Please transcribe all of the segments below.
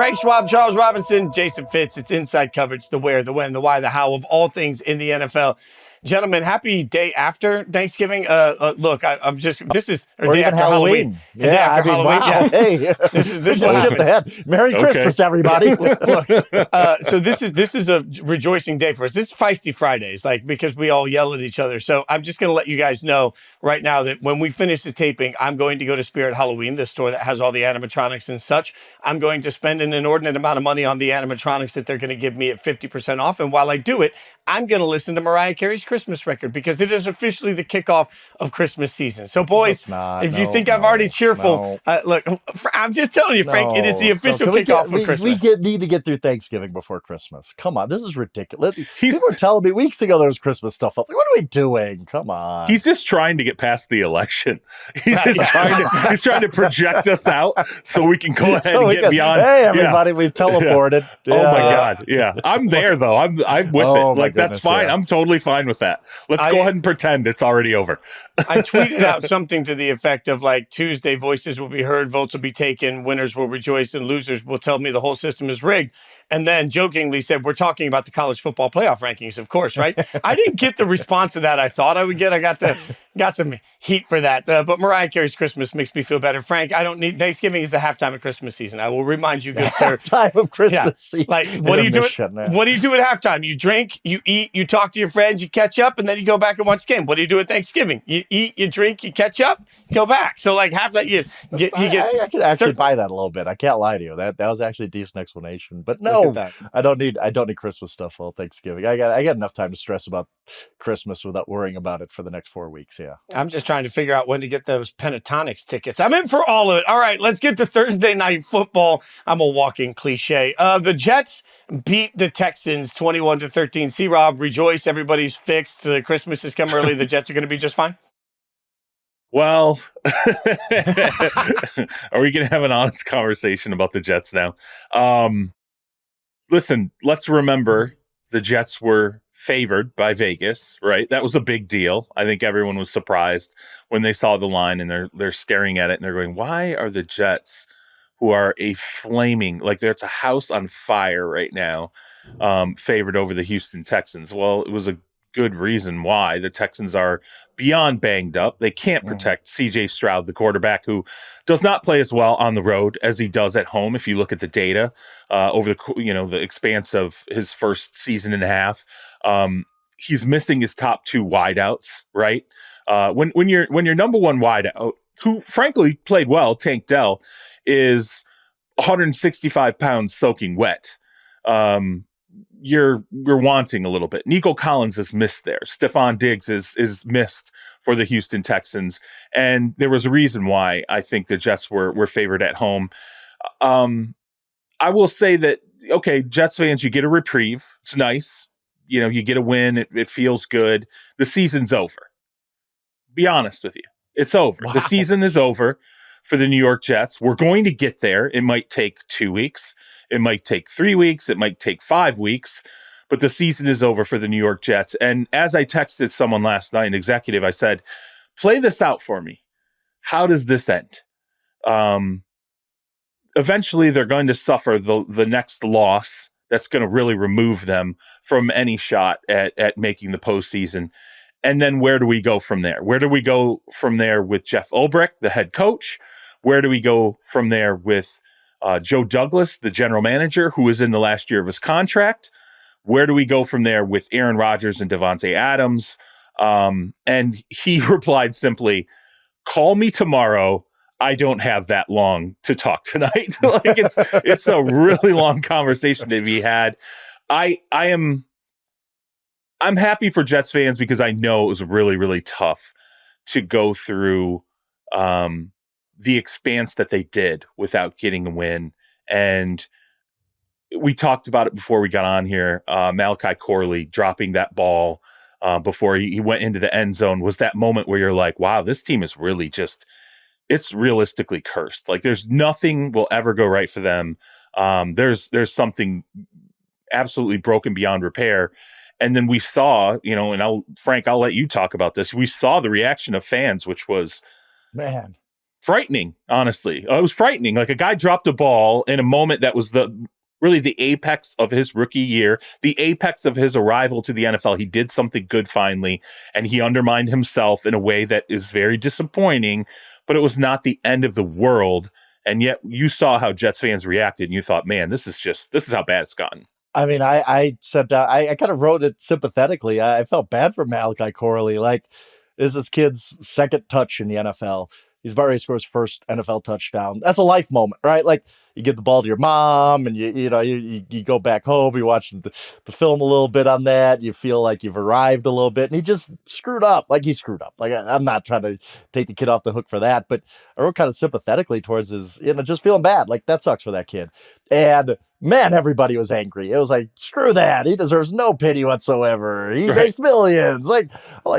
Frank Schwab, Charles Robinson, Jason Fitz. It's inside coverage, the where, the when, the why, the how of all things in the NFL. Gentlemen, happy day after Thanksgiving. Look, I'm just, this is, or day after Halloween. The day after Halloween. Wow. Yeah. Hey, this is what happens. ahead. Merry Christmas, everybody. Look, so this is a rejoicing day for us. This is Feisty Fridays, like, because we all yell at each other. So I'm just going to let you guys know right now that when we finish the taping, I'm going to go to Spirit Halloween, the store that has all the animatronics and such. I'm going to spend an inordinate amount of money on the animatronics that they're going to give me at 50% off. And while I do it, I'm going to listen to Mariah Carey's Christmas record because it is officially the kickoff of Christmas season. So, boys, if you think I'm already cheerful, look, I'm just telling you, Frank, it is the official kickoff for Christmas. We need to get through Thanksgiving before Christmas. Come on, this is ridiculous. People were telling me weeks ago there was Christmas stuff up. Like, what are we doing? Come on. He's just trying to get past the election. He's he's trying to project us out so we can go ahead and get beyond. Hey, everybody, we've teleported. Yeah. Oh my God. Yeah. I'm there though. I'm with it. Like, that's fine. Yeah. I'm totally fine with that. Let's go ahead and pretend it's already over. I tweeted out something to the effect of, like, Tuesday voices will be heard, votes will be taken, winners will rejoice, and losers will tell me the whole system is rigged. And then jokingly said, we're talking about the college football playoff rankings, of course, right? I didn't get the response to that I thought I would get. I got some heat for that. But Mariah Carey's Christmas makes me feel better. Frank, I don't need, Thanksgiving is the halftime of Christmas season. I will remind you, good sir. Halftime of Christmas season. Like, what do you do? What do you do at halftime? You drink, you eat, you talk to your friends, you catch up, and then you go back and watch the game. What do you do at Thanksgiving? You eat, you drink, you catch up, go back. So, like, halftime, I could actually buy that a little bit. I can't lie to you. That was actually a decent explanation. But no, I don't need Christmas stuff all Thanksgiving. I got enough time to stress about Christmas without worrying about it for the next 4 weeks. Yeah. I'm just trying to figure out when to get those Pentatonics tickets. I'm in for all of it. All right, let's get to Thursday night football. I'm a walking cliche. The Jets beat the Texans 21-13. C-Rob, rejoice. Everybody's fixed. Christmas has come early. The Jets are going to be just fine. Well, are we going to have an honest conversation about the Jets now? Listen, let's remember the Jets were favored by Vegas, right? That was a big deal. I think everyone was surprised when they saw the line and they're staring at it and they're going, why are the Jets, who are a flaming, like there's a house on fire right now, favored over the Houston Texans? Well, it was a good reason why. The Texans are beyond banged up. They can't protect CJ Stroud, the quarterback, who does not play as well on the road as he does at home. If you look at the data over the expanse of his first season and a half, he's missing his top two wideouts. Right, when your number one wideout, who frankly played well, Tank Dell, is 165 pounds soaking wet. You're wanting a little bit. Nico Collins is missed there. Stephon Diggs is missed for the Houston Texans. And there was a reason why I think the Jets were favored at home. I will say that, okay, Jets fans, you get a reprieve. It's nice. You know, you get a win. It feels good. The season's over. Be honest with you. It's over. Wow. The season is over for the New York Jets. We're going to get there. It might take 2 weeks. It might take 3 weeks. It might take 5 weeks. But the season is over for the New York Jets. And as I texted someone last night, an executive, I said, play this out for me. How does this end? Eventually, they're going to suffer the next loss that's going to really remove them from any shot at making the postseason. And then where do we go from there? Where do we go from there with Jeff Ulbrich, the head coach? Where do we go from there with Joe Douglas, the general manager, who is in the last year of his contract? Where do we go from there with Aaron Rodgers and Devontae Adams? And he replied simply, call me tomorrow. I don't have that long to talk tonight. Like it's a really long conversation to be had. I'm happy for Jets fans because I know it was really, really tough to go through the expanse that they did without getting a win. And we talked about it before we got on here. Malachi Corley dropping that ball before he went into the end zone was that moment where you're like, wow, this team is really it's realistically cursed. Like there's nothing will ever go right for them. There's something absolutely broken beyond repair. And then we saw, and Frank, I'll let you talk about this. We saw the reaction of fans, which was, man, frightening, honestly. It was frightening. Like, a guy dropped a ball in a moment that was really the apex of his rookie year, the apex of his arrival to the NFL. He did something good finally, and he undermined himself in a way that is very disappointing, but it was not the end of the world. And yet you saw how Jets fans reacted, and you thought, man, this is how bad it's gotten. I mean, I said, I kind of wrote it sympathetically. I felt bad for Malachi Corley. Like, this is this kid's second touch in the NFL. He's about ready to score his first NFL touchdown. That's a life moment, right? Like, you give the ball to your mom, and you go back home, you watch the film a little bit on that, you feel like you've arrived a little bit, and he just screwed up. Like, he screwed up. Like, I'm not trying to take the kid off the hook for that, but I wrote kind of sympathetically towards his, just feeling bad. Like, that sucks for that kid. And man, everybody was angry. It was like, screw that. He deserves no pity whatsoever. He makes millions. Like,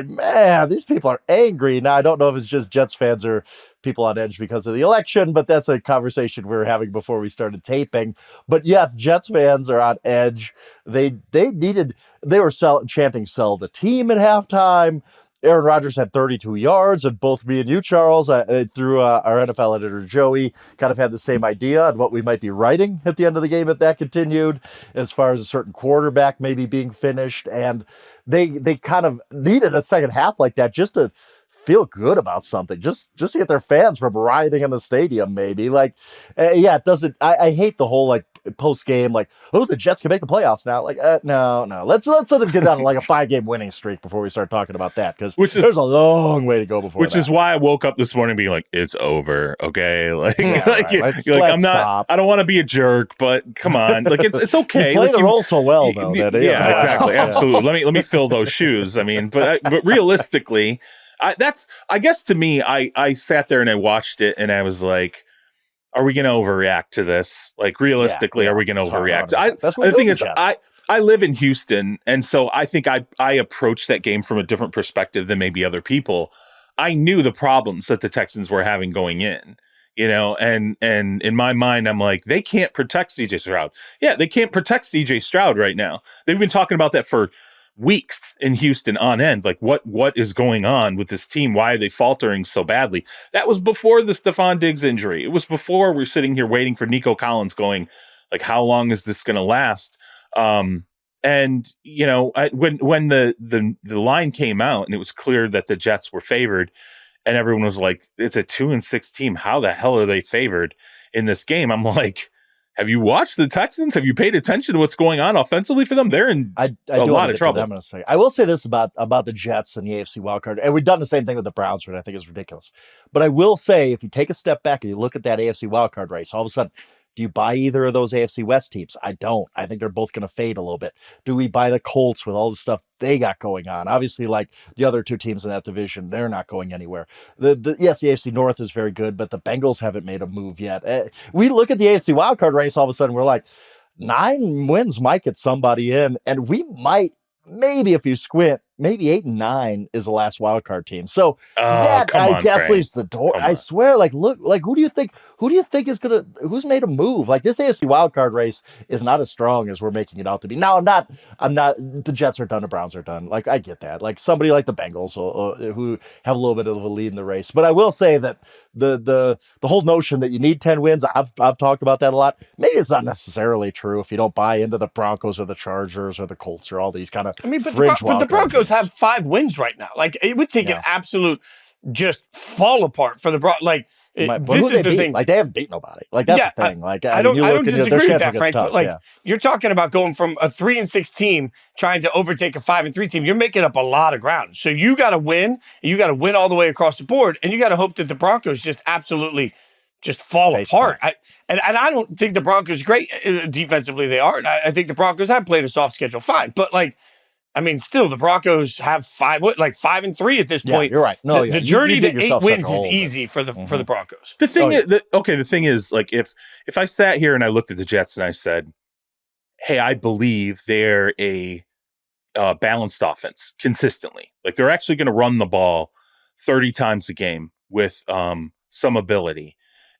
man, these people are angry. Now, I don't know if it's just Jets fans or people on edge because of the election, but that's a conversation we were having before we started taping. But yes, Jets fans are on edge. They were chanting "sell the team" at halftime. Aaron Rodgers had 32 yards, and both me and you, Charles, through our NFL editor, Joey, kind of had the same idea on what we might be writing at the end of the game if that continued, as far as a certain quarterback maybe being finished. And they kind of needed a second half like that just to feel good about something, just to get their fans from rioting in the stadium, maybe. Like, it doesn't, I hate the whole, like, post-game, like, oh, the Jets can make the playoffs now. Like, no. Let's let them get down to like a 5-game winning streak before we start talking about that, because there's a long way to go before Which is why I woke up this morning being like, it's over, okay? Like, let's stop. I don't want to be a jerk, but come on. Like, it's okay. You play the role so well, though. Exactly. Absolutely. Let me fill those shoes. I mean, but realistically, I guess to me, I sat there and I watched it and I was like, are we going to overreact to this? Like, realistically, are we going to overreact? The thing is, I live in Houston, and so I think I approached that game from a different perspective than maybe other people. I knew the problems that the Texans were having going in, and in my mind, I'm like, they can't protect CJ Stroud. Yeah, they can't protect CJ Stroud right now. They've been talking about that for weeks in Houston on end. Like, what is going on with this team? Why are they faltering so badly? That was before the Stephon Diggs injury. It was before we're sitting here waiting for Nico Collins going, like, how long is this going to last? And when the line came out and it was clear that the Jets were favored, and everyone was like, it's a 2-6 team. How the hell are they favored in this game? I'm like, have you watched the Texans? Have you paid attention to what's going on offensively for them? They're in a lot of trouble. I will say this about the Jets and the AFC wildcard, and we've done the same thing with the Browns, which I think is ridiculous. But I will say, if you take a step back and you look at that AFC wildcard race, all of a sudden, do you buy either of those AFC West teams? I don't. I think they're both going to fade a little bit. Do we buy the Colts with all the stuff they got going on? Obviously, like the other two teams in that division, they're not going anywhere. Yes, the AFC North is very good, but the Bengals haven't made a move yet. We look at the AFC wildcard race, all of a sudden we're like, 9 wins might get somebody in, and we might, maybe if you squint, maybe 8 and 9 is the last wild card team. So that I guess leaves the door. I swear, like, look, like who do you think is who's made a move? Like, this AFC wild card race is not as strong as we're making it out to be. Now, I'm not the Jets are done, the Browns are done. Like, I get that. Like, somebody like the Bengals who have a little bit of a lead in the race. But I will say that the whole notion that you need 10 wins, I've talked about that a lot. Maybe it's not necessarily true if you don't buy into the Broncos or the Chargers or the Colts or all these kind of but the Broncos have 5 wins right now. Like, it would take an absolute just fall apart for the Broncos. Like, this is the thing. Like, they haven't beat nobody. Like, that's the thing. Like, I don't disagree with that, Frank. But, like, you're talking about going from a 3-6 team trying to overtake a 5-3 team. You're making up a lot of ground. So you got to win. You got to win all the way across the board, and you got to hope that the Broncos just absolutely just fall apart. And I don't think the Broncos are great defensively. They are. And I think the Broncos have played a soft schedule fine. But, like, I mean, still, the Broncos have 5-3 at this point. You're right. No, the journey to 8 wins is easy for the Broncos. The thing is, like, if I sat here and I looked at the Jets and I said, hey, I believe they're a balanced offense consistently. Like, they're actually going to run the ball 30 times a game with some ability.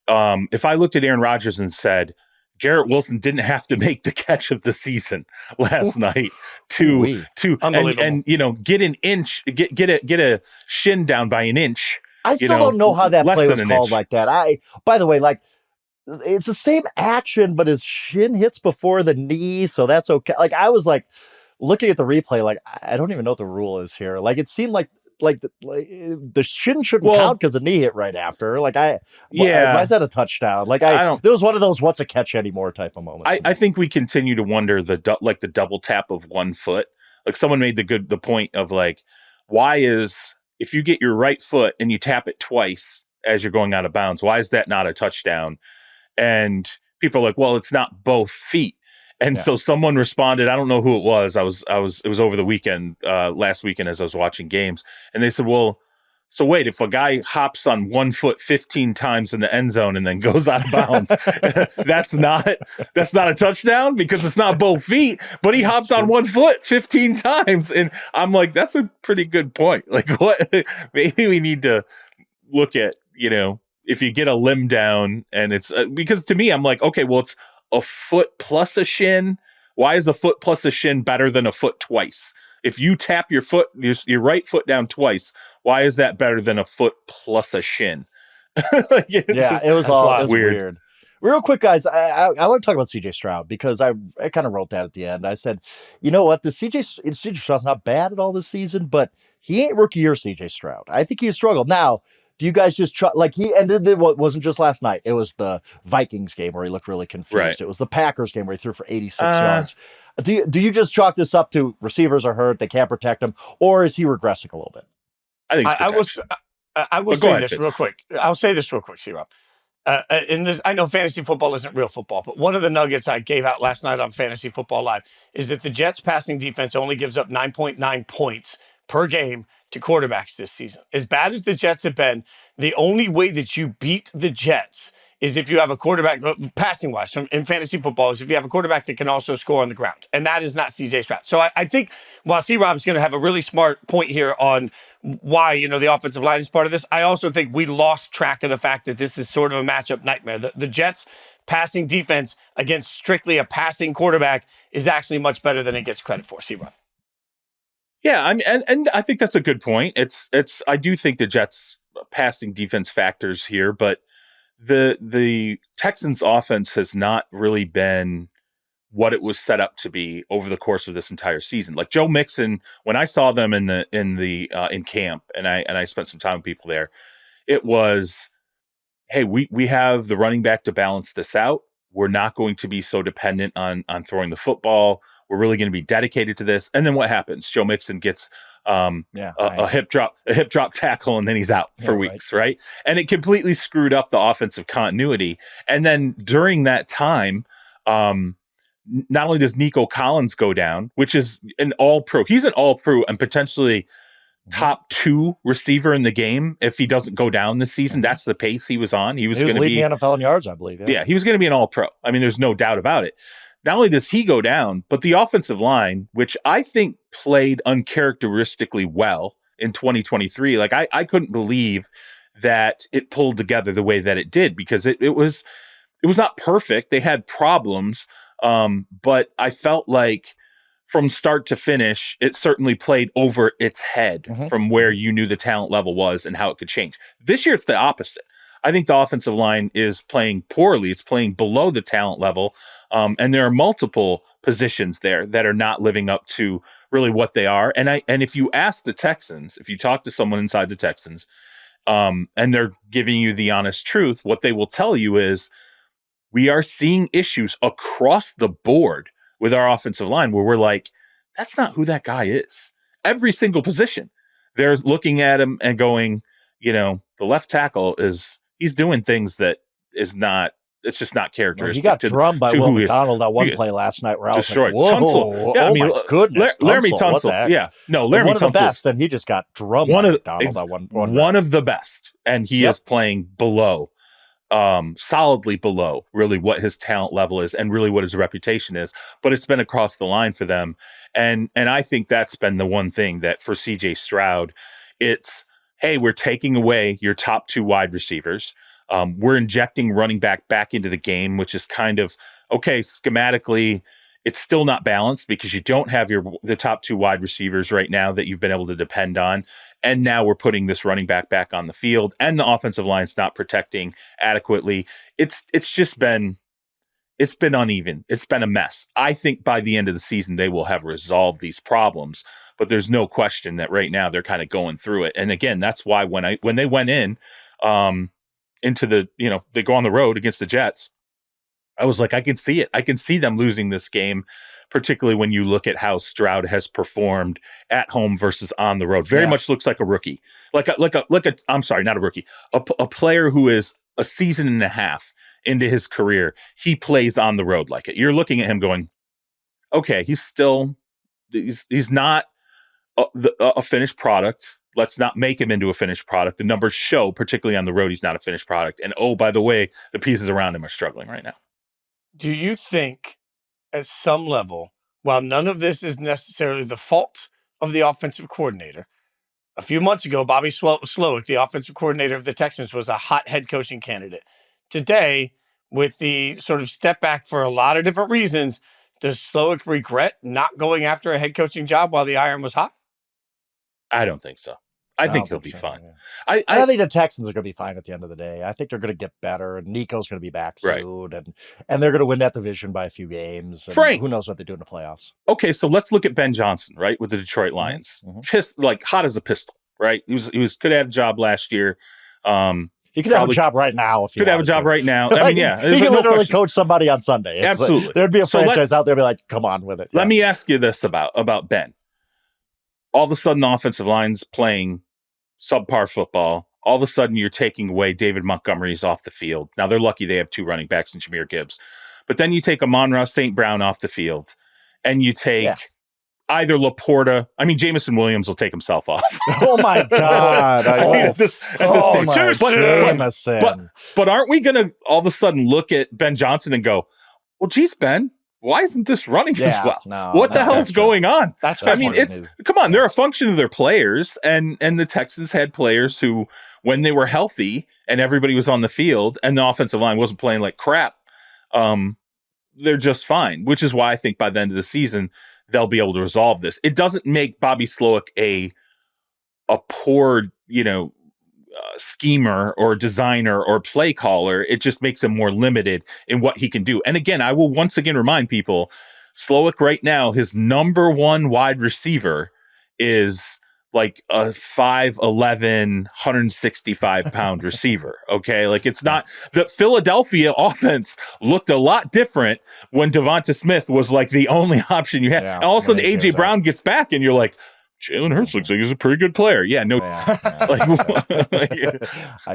If I looked at Aaron Rodgers and said, Garrett Wilson didn't have to make the catch of the season last night to get an inch, get a shin down by an inch I still don't know how that play was called like that. By the way, like, it's the same action, but his shin hits before the knee, so that's okay. Like, I was like looking at the replay, like, I don't even know what the rule is here. Like, it seemed like the shin shouldn't count because the knee hit right after. Like, why is that a touchdown? Like, there was one of those "what's a catch anymore" type of moments. I think we continue to wonder the double tap of one foot. Like, someone made the point of, like, why is, if you get your right foot and you tap it twice as you're going out of bounds, why is that not a touchdown? And people are like, well, it's not both feet. And so someone responded, I don't know who it was. It was over the weekend, last weekend, as I was watching games. And they said, well, so wait, if a guy hops on 1 foot 15 times in the end zone and then goes out of bounds, that's not a touchdown because it's not both feet, but he hopped on 1 foot 15 times. And I'm like, that's a pretty good point. Like, what? Maybe we need to look at, if you get a limb down and it's because to me, I'm like, okay, well, it's a foot plus a shin. Why is a foot plus a shin better than a foot twice? If you tap your your right foot down twice, why is that better than a foot plus a shin? It was weird. Real quick, guys, I want to talk about CJ Stroud because I kind of wrote that at the end. I said, you know what, the CJ Stroud's not bad at all this season, but he ain't rookie year CJ Stroud. I think he's struggled. Now, do you guys just like he ended it? What wasn't just last night? It was the Vikings game where he looked really confused. Right. It was the Packers game where he threw for 86 yards. Do you just chalk this up to receivers are hurt, they can't protect him, or is he regressing a little bit? I think I will say this real quick. I'll say this real quick, C-Rob. I know fantasy football isn't real football, but one of the nuggets I gave out last night on Fantasy Football Live is that the Jets passing defense only gives up 9.9 points per game to quarterbacks this season. As bad as the Jets have been, the only way that you beat the Jets is if you have a quarterback, passing-wise, in fantasy football, is if you have a quarterback that can also score on the ground. And that is not CJ Stroud. So I think while C-Rob's going to have a really smart point here on why, the offensive line is part of this, I also think we lost track of the fact that this is sort of a matchup nightmare. The Jets' passing defense against strictly a passing quarterback is actually much better than it gets credit for, C-Rob. Yeah, and I think that's a good point. I do think the Jets' passing defense factors here, but the Texans' offense has not really been what it was set up to be over the course of this entire season. Like Joe Mixon, when I saw them in camp, and I spent some time with people there, it was, hey, we have the running back to balance this out. We're not going to be so dependent on throwing the football. We're really going to be dedicated to this. And then what happens? Joe Mixon gets a hip drop tackle, and then he's out for weeks, right? And it completely screwed up the offensive continuity. And then during that time, not only does Nico Collins go down, which is an all-pro. He's an all-pro and potentially top 2 receiver in the game if he doesn't go down this season. That's the pace he was on. He was going to be leading the NFL in yards, I believe. Yeah, he was going to be an all-pro. I mean, there's no doubt about it. Not only does he go down, but the offensive line, which I think played uncharacteristically well in 2023, like I couldn't believe that it pulled together the way that it did, because it was not perfect. They had problems, but I felt like from start to finish, it certainly played over its head from where you knew the talent level was and how it could change. This year, it's the opposite. I think the offensive line is playing poorly. It's playing below the talent level. And there are multiple positions there that are not living up to really what they are. And if you ask the Texans, if you talk to someone inside the Texans, and they're giving you the honest truth, what they will tell you is we are seeing issues across the board with our offensive line where we're like, that's not who that guy is. Every single position. They're looking at him and going, the left tackle he's doing things that is not, it's just not characteristic. Well, he got drummed by Will McDonald that one play last night where I was destroyed. Like, Tunsil. Yeah, my goodness. Laramie Tunsil. Yeah. No, Laramie Tunsil. One of the best, and he just got drummed by McDonald that one of the best. And he is playing below, solidly below really what his talent level is and really what his reputation is. But it's been across the line for them. And I think that's been the one thing that for CJ Stroud, it's, hey, we're taking away your top 2 wide receivers. We're injecting running back into the game, which is kind of, okay, schematically, It's still not balanced because you don't have the top 2 wide receivers right now that you've been able to depend on. And now we're putting this running back on the field, and the offensive line's not protecting adequately. It's been uneven. It's been a mess. I think by the end of the season, they will have resolved these problems, but there's no question that right now they're kind of going through it. And again, that's why when they went into the, they go on the road against the Jets, I was like, I can see it. I can see them losing this game, particularly when you look at how Stroud has performed at home versus on the road. Very much looks like a rookie, I'm sorry, not a rookie, a player who is a season and a half into his career. He plays on the road like it. You're looking at him going, okay, he's not a finished product. Let's not make him into a finished product. The numbers show, particularly on the road, he's not a finished product. And oh, by the way, the pieces around him are struggling right now. Do you think at some level, while none of this is necessarily the fault of the offensive coordinator, a few months ago, Bobby Slowick, the offensive coordinator of the Texans, was a hot head coaching candidate. Today, with the sort of step back for a lot of different reasons, does Slowick regret not going after a head coaching job while the iron was hot? I don't think so. I think he'll be fine. Yeah. I think the Texans are going to be fine at the end of the day. I think they're going to get better, and Nico's going to be back soon, and they're going to win that division by a few games. And Frank, who knows what they do in the playoffs? Okay, so let's look at Ben Johnson, right, with the Detroit Lions. Hot as a pistol, right? He could have had a job last year. He could have a job right now. If he could have a job right now. I mean, yeah, he could literally coach somebody on Sunday. Absolutely, there'd be a franchise out there, be like, "Come on with it." Let me ask you this about Ben. All of a sudden, the offensive line's playing subpar football. All of a sudden, you're taking away David Montgomery's off the field. Now, they're lucky they have 2 running backs in Jahmyr Gibbs. But then you take Amon-Ra St. Brown off the field, and you take either Laporta. I mean, Jameson Williams will take himself off. Oh, my God. At this stage. But aren't we going to all of a sudden look at Ben Johnson and go, well, geez, Ben, why isn't this running as well? What the hell's going on? Come on, they're a function of their players, and the Texans had players who, when they were healthy and everybody was on the field and the offensive line wasn't playing like crap, they're just fine, which is why I think by the end of the season, they'll be able to resolve this. It doesn't make Bobby Slowick a poor, schemer or designer or play caller. It just makes him more limited in what he can do. And again, I will once again remind people, Slowick right now, his number 1 wide receiver is like a 5'11", 165-pound receiver. Okay. Like, it's not the Philadelphia offense looked a lot different when Devonta Smith was like the only option you had. And all of a sudden AJ Brown gets back and you're like, Jalen Hurts looks like he's a pretty good player. Yeah, no. I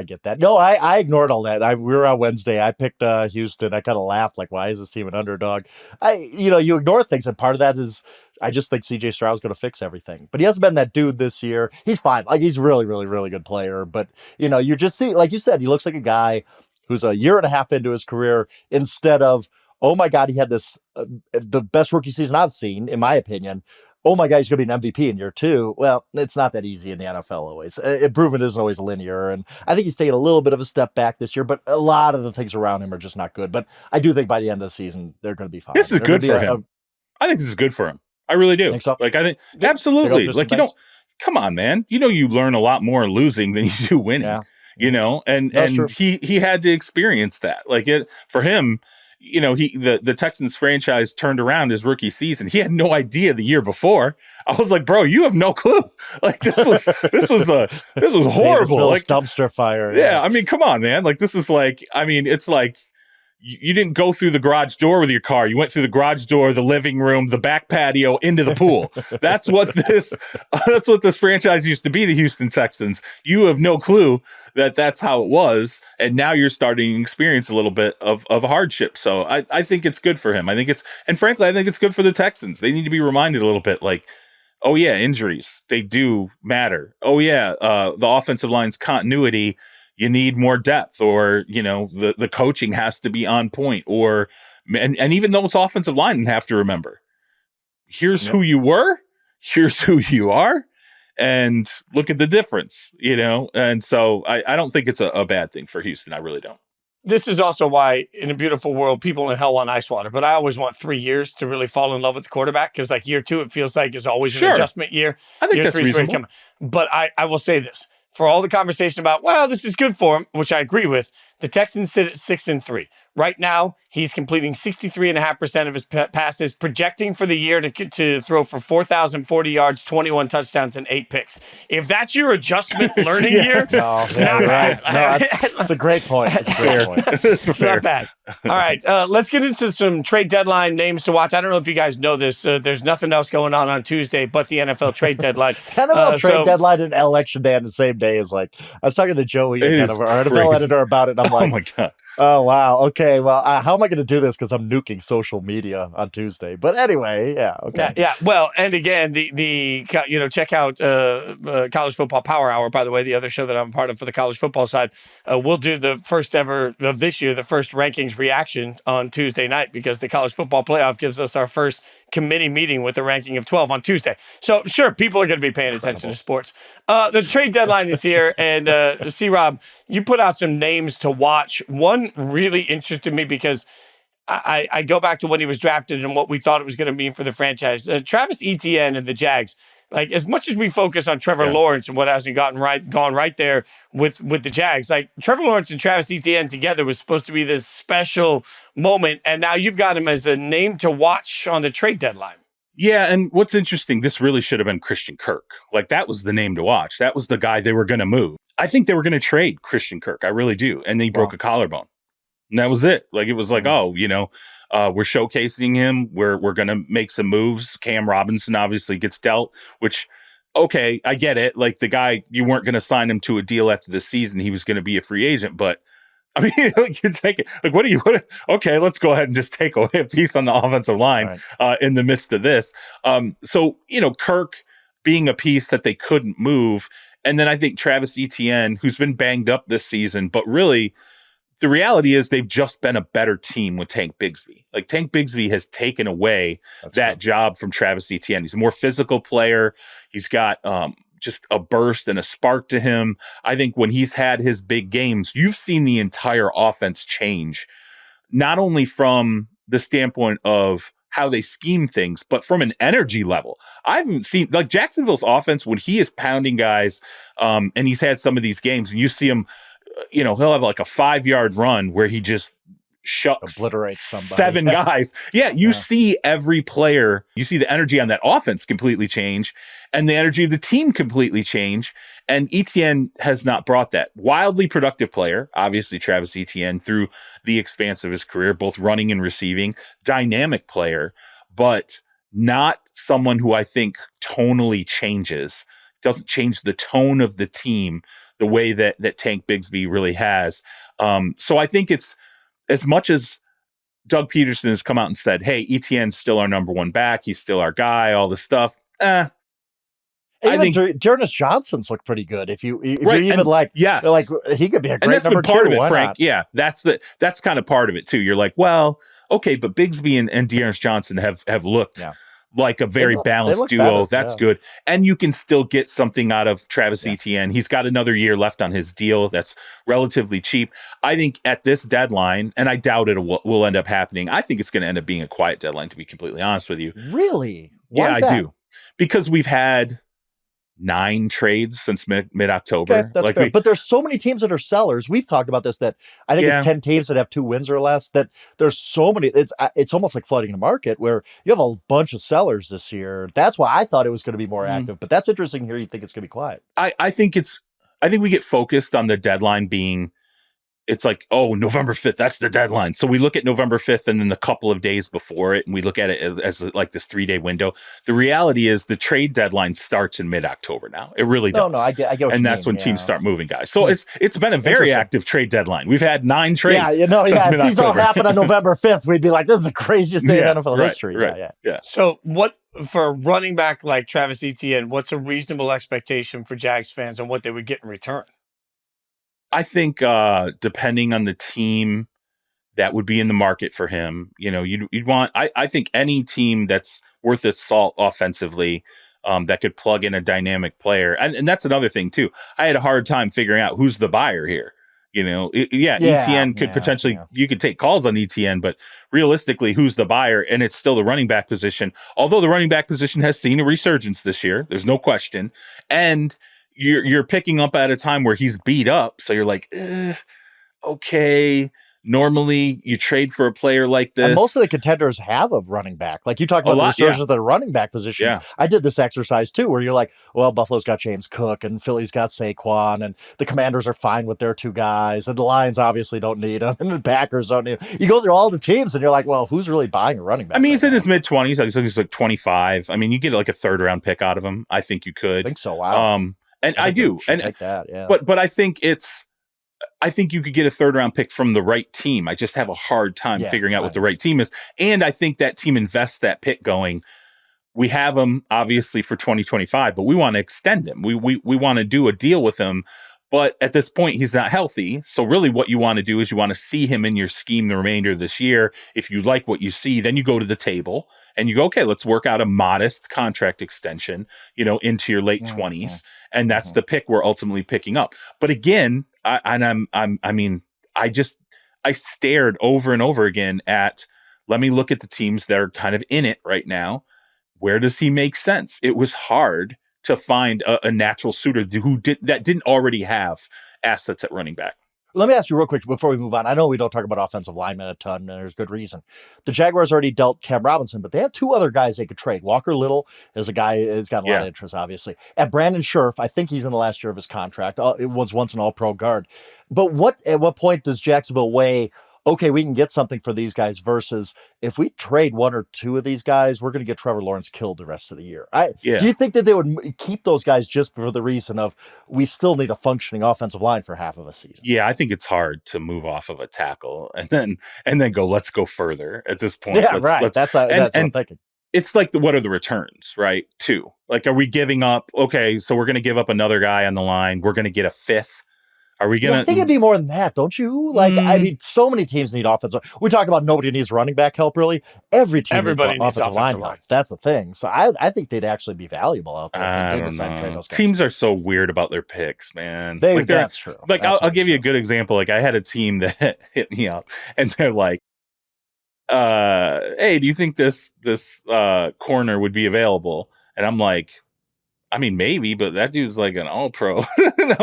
get that. No, I ignored all that. We were on Wednesday. I picked Houston. I kind of laughed, like, why is this team an underdog? You ignore things, and part of that is I just think CJ Stroud's going to fix everything. But he hasn't been that dude this year. He's fine. Like, he's really, really, really good player. But, you just see, like you said, he looks like a guy who's a year and a half into his career instead of, oh, my God, he had this the best rookie season I've seen, in my opinion. Oh my God, he's going to be an MVP in year 2. Well, it's not that easy in the NFL always. Improvement isn't always linear. And I think he's taken a little bit of a step back this year, but a lot of the things around him are just not good. But I do think by the end of the season, they're going to be fine. This is good for him. I think this is good for him. I really do. Think so? Like, I think, absolutely. Like, come on, man. You learn a lot more losing than you do winning, and he had to experience that. Like, for him, the Texans franchise turned around his rookie season. He had no idea the year before. I was like, bro, you have no clue. Like, this was horrible. Like, dumpster fire. Yeah. I mean, come on, man. Like, this is like, it's like you didn't go through the garage door with your car. You went through the garage door, the living room, the back patio, into the pool. That's what this franchise used to be, the Houston Texans. You have no clue that's how it was. And now you're starting to experience a little bit of hardship. So I think it's good for him. And frankly, I think it's good for the Texans. They need to be reminded a little bit, like, oh yeah, injuries, they do matter. Oh yeah, the offensive line's continuity, you need more depth, or, the coaching has to be on point, and even those offensive linemen have to remember, here's who you were, here's who you are, and look at the difference, And so I don't think it's a bad thing for Houston. I really don't. This is also why, in a beautiful world, people in hell want ice water. But I always want 3 years to really fall in love with the quarterback, because like year 2, it feels like is always an adjustment year. I think year that's 3 is reasonable. But I will say this. For all the conversation about, well, this is good for him, which I agree with, the Texans sit at 6-3. Right now, he's completing 63.5% of his passes, projecting for the year to throw for 4,040 yards, 21 touchdowns, and 8 picks. If that's your adjustment learning year, it's not bad. No, that's a great point. It's fair. It's not bad. All right, let's get into some trade deadline names to watch. I don't know if you guys know this. There's nothing else going on Tuesday but the NFL trade deadline. NFL trade deadline and election day on the same day is like, I was talking to Joey, kind of our NFL editor, about it, and I'm like, oh my God. Oh, wow. Okay. Well, how am I going to do this? Because I'm nuking social media on Tuesday. But anyway, yeah. Okay. Yeah. Well, and again, check out College Football Power Hour, by the way, the other show that I'm part of for the college football side. We'll do the first ever of this year, the first rankings reaction on Tuesday night, because the college football playoff gives us our first committee meeting with the ranking of 12 on Tuesday. So sure, people are going to be paying attention to sports. The trade deadline is here, and C-Rob, you put out some names to watch. One really interested me because I go back to when he was drafted and what we thought it was going to mean for the franchise. Travis Etienne and the Jags. Like, as much as we focus on Trevor Lawrence and what hasn't gone right there with the Jags, like Trevor Lawrence and Travis Etienne together was supposed to be this special moment, and now you've got him as a name to watch on the trade deadline. Yeah, and what's interesting, this really should have been Christian Kirk. Like, that was the name to watch. That was the guy they were going to move. I think they were going to trade Christian Kirk. I really do. And they broke a collarbone. And that was it. Like, it was like, we're showcasing him. We're going to make some moves. Cam Robinson obviously gets dealt, which, okay, I get it. Like, the guy, you weren't going to sign him to a deal after the season. He was going to be a free agent. But, I mean, like, you take it. Like, okay, let's go ahead and just take away a piece on the offensive line in the midst of this. So, Kirk being a piece that they couldn't move. And then I think Travis Etienne, who's been banged up this season, but really, the reality is they've just been a better team with Tank Bigsby. Like, Tank Bigsby has taken away that job from Travis Etienne. He's a more physical player. He's got just a burst and a spark to him. I think when he's had his big games, you've seen the entire offense change, not only from the standpoint of how they scheme things, but from an energy level. I haven't seen, like, Jacksonville's offense when he is pounding guys, and he's had some of these games, and you see him, he'll have like a 5-yard run where he just obliterates somebody. 7 guys. Yeah, you see every player, you see the energy on that offense completely change, and the energy of the team completely change. And Etienne has not brought that. Wildly productive player, obviously Travis Etienne, through the expanse of his career, both running and receiving. Dynamic player, but not someone who I think tonally changes. Doesn't change the tone of the team the way that Tank Bigsby really has. So I think it's, as much as Doug Peterson has come out and said, hey, Etienne's still our number one back, he's still our guy, all this stuff. I think Jonas Johnson's looked pretty good. If you're even like, yes, like, he could be a great and that's number been part two. of it, Why Frank. not? Yeah, that's kind of part of it too. You're like, well, okay, but Bigsby and Dearness Johnson have looked like a very balanced duo. That's good. And you can still get something out of Travis Etienne. He's got another year left on his deal that's relatively cheap. I think at this deadline, and I doubt it will end up happening, I think it's going to end up being a quiet deadline, to be completely honest with you. Really? Why is that? I do. Because we've had 9 trades since mid-October. Okay, that's fair. But there's so many teams that are sellers. We've talked about this, that I think it's 10 teams that have 2 wins or less, that there's so many. It's almost like flooding the market where you have a bunch of sellers this year. That's why I thought it was going to be more active. But that's interesting here. You think it's going to be quiet. I think we get focused on the deadline being, it's like, oh, November 5th, that's the deadline. So we look at November 5th and then the couple of days before it, and we look at it as like this 3-day window. The reality is the trade deadline starts in mid-October now. It really does. No, I get what you mean. And that's when teams start moving guys. So it's been a very active trade deadline. We've had 9 trades. Since if these all happen on November 5th, we'd be like, this is the craziest day in NFL history. Yeah. So what, for running back like Travis Etienne, what's a reasonable expectation for Jags fans on what they would get in return? I think depending on the team that would be in the market for him, you'd want, I think any team that's worth its salt offensively, that could plug in a dynamic player. And that's another thing too. I had a hard time figuring out who's the buyer here. Etienne could potentially, you could take calls on Etienne, but realistically, who's the buyer? And it's still the running back position. Although the running back position has seen a resurgence this year, there's no question. And you're picking up at a time where he's beat up. So you're like, okay. Normally, you trade for a player like this. And most of the contenders have a running back. Like you talked about the resurgence of the running back position. Yeah. I did this exercise too, where you're like, well, Buffalo's got James Cook and Philly's got Saquon, and the Commanders are fine with their two guys, and the Lions obviously don't need them, and the Packers don't need them. You go through all the teams, and you're like, well, who's really buying a running back? I mean, he's in his mid-20s. I think he's like 25. I mean, you get like a third-round pick out of him. I think you could. I think so. Wow. And I do. And like that, yeah. But I think you could get a third-round pick from the right team. I just have a hard time figuring out what the right team is. And I think that team invests that pick going, we have him, obviously, for 2025, but we want to extend him. We want to do a deal with him. But at this point, he's not healthy. So really what you want to do is you want to see him in your scheme the remainder of this year. If you like what you see, then you go to the table and you go, okay, let's work out a modest contract extension, into your late 20s. And that's the pick we're ultimately picking up. But again, I stared over and over again at, let me look at the teams that are kind of in it right now. Where does he make sense? It was hard to find a natural suitor that didn't already have assets at running back. Let me ask you real quick before we move on. I know we don't talk about offensive linemen a ton, and there's good reason. The Jaguars already dealt Cam Robinson, but they have two other guys they could trade. Walker Little is a guy who's got a lot of interest, obviously. And Brandon Scherf, I think he's in the last year of his contract. It was once an all-pro guard. But at what point does Jacksonville weigh, okay, we can get something for these guys versus if we trade one or two of these guys, we're going to get Trevor Lawrence killed the rest of the year. Do you think that they would keep those guys just for the reason of we still need a functioning offensive line for half of a season? Yeah, I think it's hard to move off of a tackle and then go, let's go further at this point. Yeah, right. That's what I'm thinking. It's like, what are the returns, right? Too. Like, are we giving up? Okay, so we're going to give up another guy on the line. We're going to get a fifth. Are we going to? I think it'd be more than that, don't you? Like, I mean, so many teams need offensive. We talked about nobody needs running back help, really. Everybody needs offensive line help. That's the thing. So I think they'd actually be valuable out there. I don't know. Teams are so weird about their picks, man. That's true. Like, I'll give you a good example. Like, I had a team that hit me up, and they're like, hey, do you think this corner would be available? And I'm like, I mean, maybe, but that dude's like an all-pro. I'm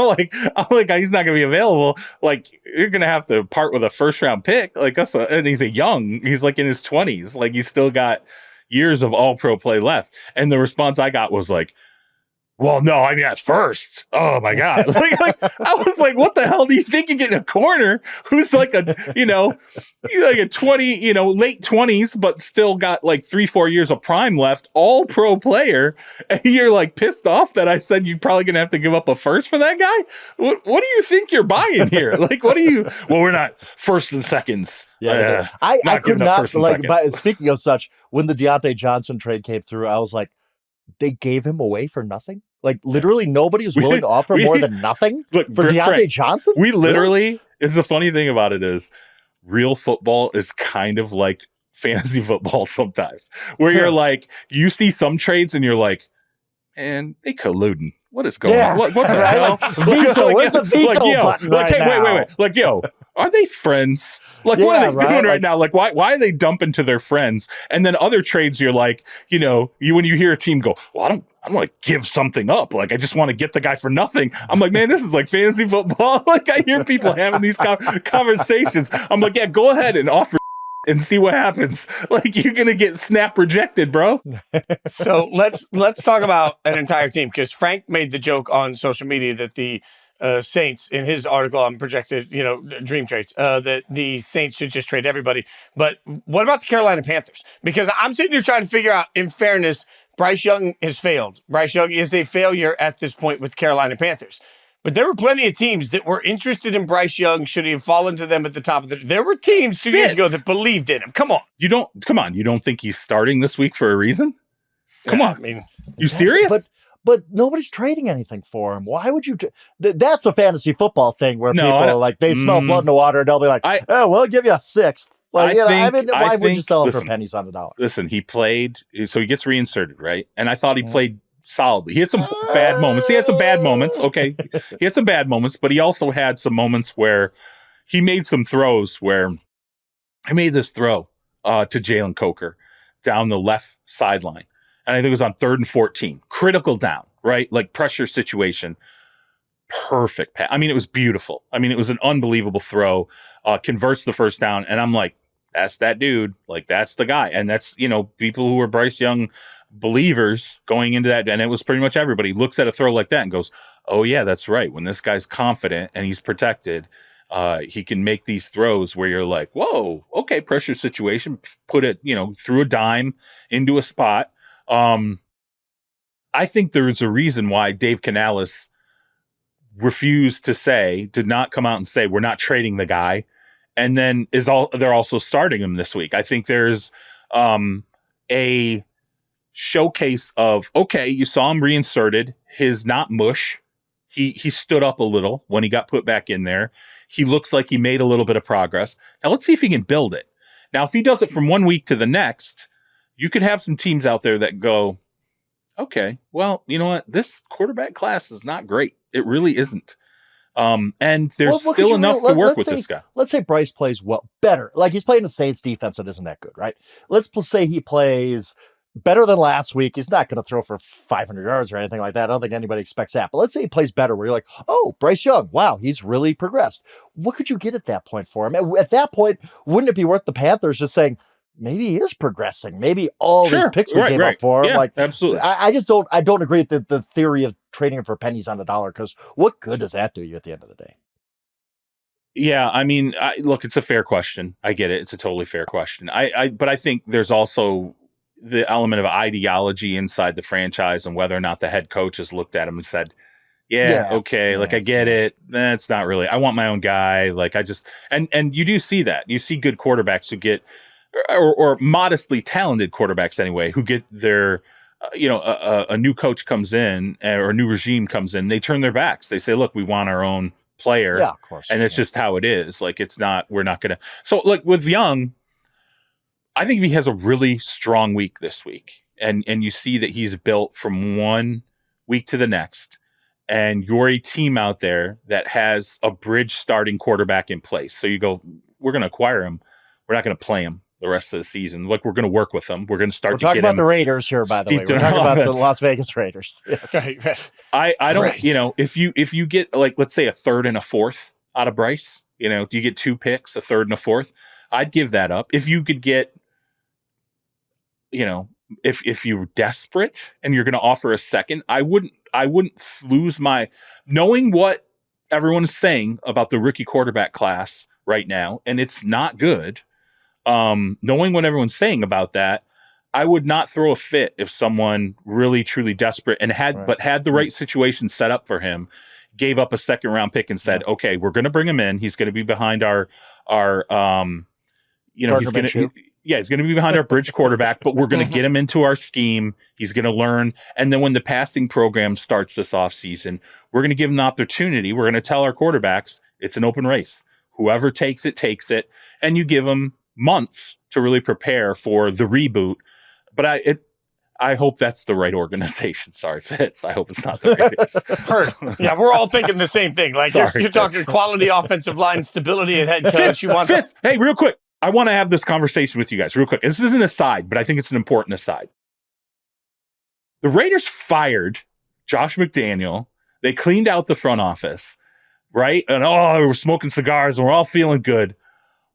like, he's not going to be available. Like, you're going to have to part with a first-round pick. Like, and he's he's like in his 20s. Like, he's still got years of all-pro play left. And the response I got was like, well, no, I mean, at first. Oh, my God. like, I was like, what the hell do you think you're getting a corner who's like a 20, late 20s, but still got like 3-4 years of prime left, all pro player. And you're like pissed off that I said you're probably going to have to give up a first for that guy. What do you think you're buying here? Like, well, we're not first and seconds. Yeah. I could not, but speaking of such, when the Deontay Johnson trade came through, I was like, they gave him away for nothing? Like, literally nobody was willing to offer more than nothing for Deontay Frank, Johnson? We literally, it's the funny thing about it is, real football is kind of like fantasy football sometimes, where you're like, you see some trades and you're like, man, they colluding. What is going on? What the hell? Veto. Where's the veto button right now? Wait. Like, yo, are they friends? Like, what are they doing right now? Like, why are they dumping to their friends? And then other trades, you're like, when you hear a team go, well, I don't want to give something up. Like, I just want to get the guy for nothing. I'm like, man, this is like fantasy football. Like, I hear people having these conversations. I'm like, yeah, go ahead and offer and see what happens. Like, you're gonna get snap rejected, bro. So let's talk about an entire team, because Frank made the joke on social media that the Saints, in his article on projected, dream trades, that the Saints should just trade everybody. But what about the Carolina Panthers? Because I'm sitting here trying to figure out, in fairness, Bryce Young has failed. Bryce Young is a failure at this point with Carolina Panthers. But there were plenty of teams that were interested in Bryce Young. Should he have fallen to them at the top of there were teams 2 years ago that believed in him. Come on. You don't think he's starting this week for a reason? Come on. I mean, you serious? But nobody's trading anything for him. Why would you? That's a fantasy football thing where people are like, they smell blood in the water and they'll be like, we'll give you a sixth. Like, why would you sell him for pennies on the dollar? Listen, he played, so he gets reinserted, right? And I thought he played solidly. He had some bad moments. He had some bad moments. Okay. He had some bad moments, but he also had some moments where he made some throws where I made this throw to Jalen Coker down the left sideline. And I think it was on 3rd and 14. Critical down, right? Like pressure situation. Perfect pass. I mean, it was beautiful. I mean, it was an unbelievable throw. Converts the first down. And I'm like, that's that dude. Like, that's the guy. And that's, people who were Bryce Young believers going into that. And it was pretty much everybody looks at a throw like that and goes, oh, yeah, that's right. When this guy's confident and he's protected, he can make these throws where you're like, whoa, okay, pressure situation, put it, through a dime into a spot. I think there's a reason why Dave Canales did not come out and say, we're not trading the guy. And then they're also starting him this week. I think there's a showcase of, okay, you saw him reinserted, his not mush. He stood up a little when he got put back in there. He looks like he made a little bit of progress. Now let's see if he can build it. Now, if he does it from one week to the next, you could have some teams out there that go, okay, well, you know what? This quarterback class is not great. It really isn't. And there's still enough to work with this guy. Let's say Bryce plays better. Like he's playing the Saints defense that isn't that good, right? Let's say he plays better than last week. He's not going to throw for 500 yards or anything like that. I don't think anybody expects that. But let's say he plays better where you're like, oh, Bryce Young, wow, he's really progressed. What could you get at that point for him? At that point, wouldn't it be worth the Panthers just saying, maybe he is progressing. Maybe all these picks we gave up for him. Yeah, absolutely. I just don't agree with the theory of trading him for pennies on the dollar, because what good does that do you at the end of the day? Yeah, I mean, look, it's a fair question. I get it. It's a totally fair question. But I think there's also the element of ideology inside the franchise and whether or not the head coach has looked at him and said, okay, like I get it. That's not really, I want my own guy. Like I just, and you do see that. You see good quarterbacks who get, or modestly talented quarterbacks anyway, who get their, a new coach comes in or a new regime comes in, they turn their backs. They say, look, we want our own player. Yeah, of course. And it's just how it is. Like, we're not going to. So like with Young, I think if he has a really strong week this week and you see that he's built from one week to the next, and you're a team out there that has a bridge starting quarterback in place. So you go, we're going to acquire him. We're not going to play him the rest of the season. Like, we're going to work with them. We're going to start to get him. We're talking about the Raiders here, by the way. We're talking about the Las Vegas Raiders. Yes. Right. I don't, if you get, like, let's say a 3rd and a 4th out of Bryce, you get 2 picks, a 3rd and a 4th, I'd give that up. If you could get, if you're desperate and you're going to offer a second, I wouldn't lose my, knowing what everyone is saying about the rookie quarterback class right now, and it's not good. Knowing what everyone's saying about that, I would not throw a fit if someone really truly desperate and had the right situation set up for him, gave up a 2nd round pick and said, okay, we're going to bring him in. He's going to be behind he's going to be behind our bridge quarterback, but we're going to get him into our scheme. He's going to learn. And then when the passing program starts this offseason, we're going to give him the opportunity. We're going to tell our quarterbacks it's an open race. Whoever takes it, takes it. And you give them months to really prepare for the reboot. But I hope that's the right organization. Sorry, Fitz. I hope it's not the Raiders. Heard. Yeah, we're all thinking the same thing. Like, you're talking quality offensive line, stability at head coach. Fitz, hey, real quick. I want to have this conversation with you guys real quick. This is an aside, but I think it's an important aside. The Raiders fired Josh McDaniel. They cleaned out the front office, right? And we're smoking cigars and we're all feeling good.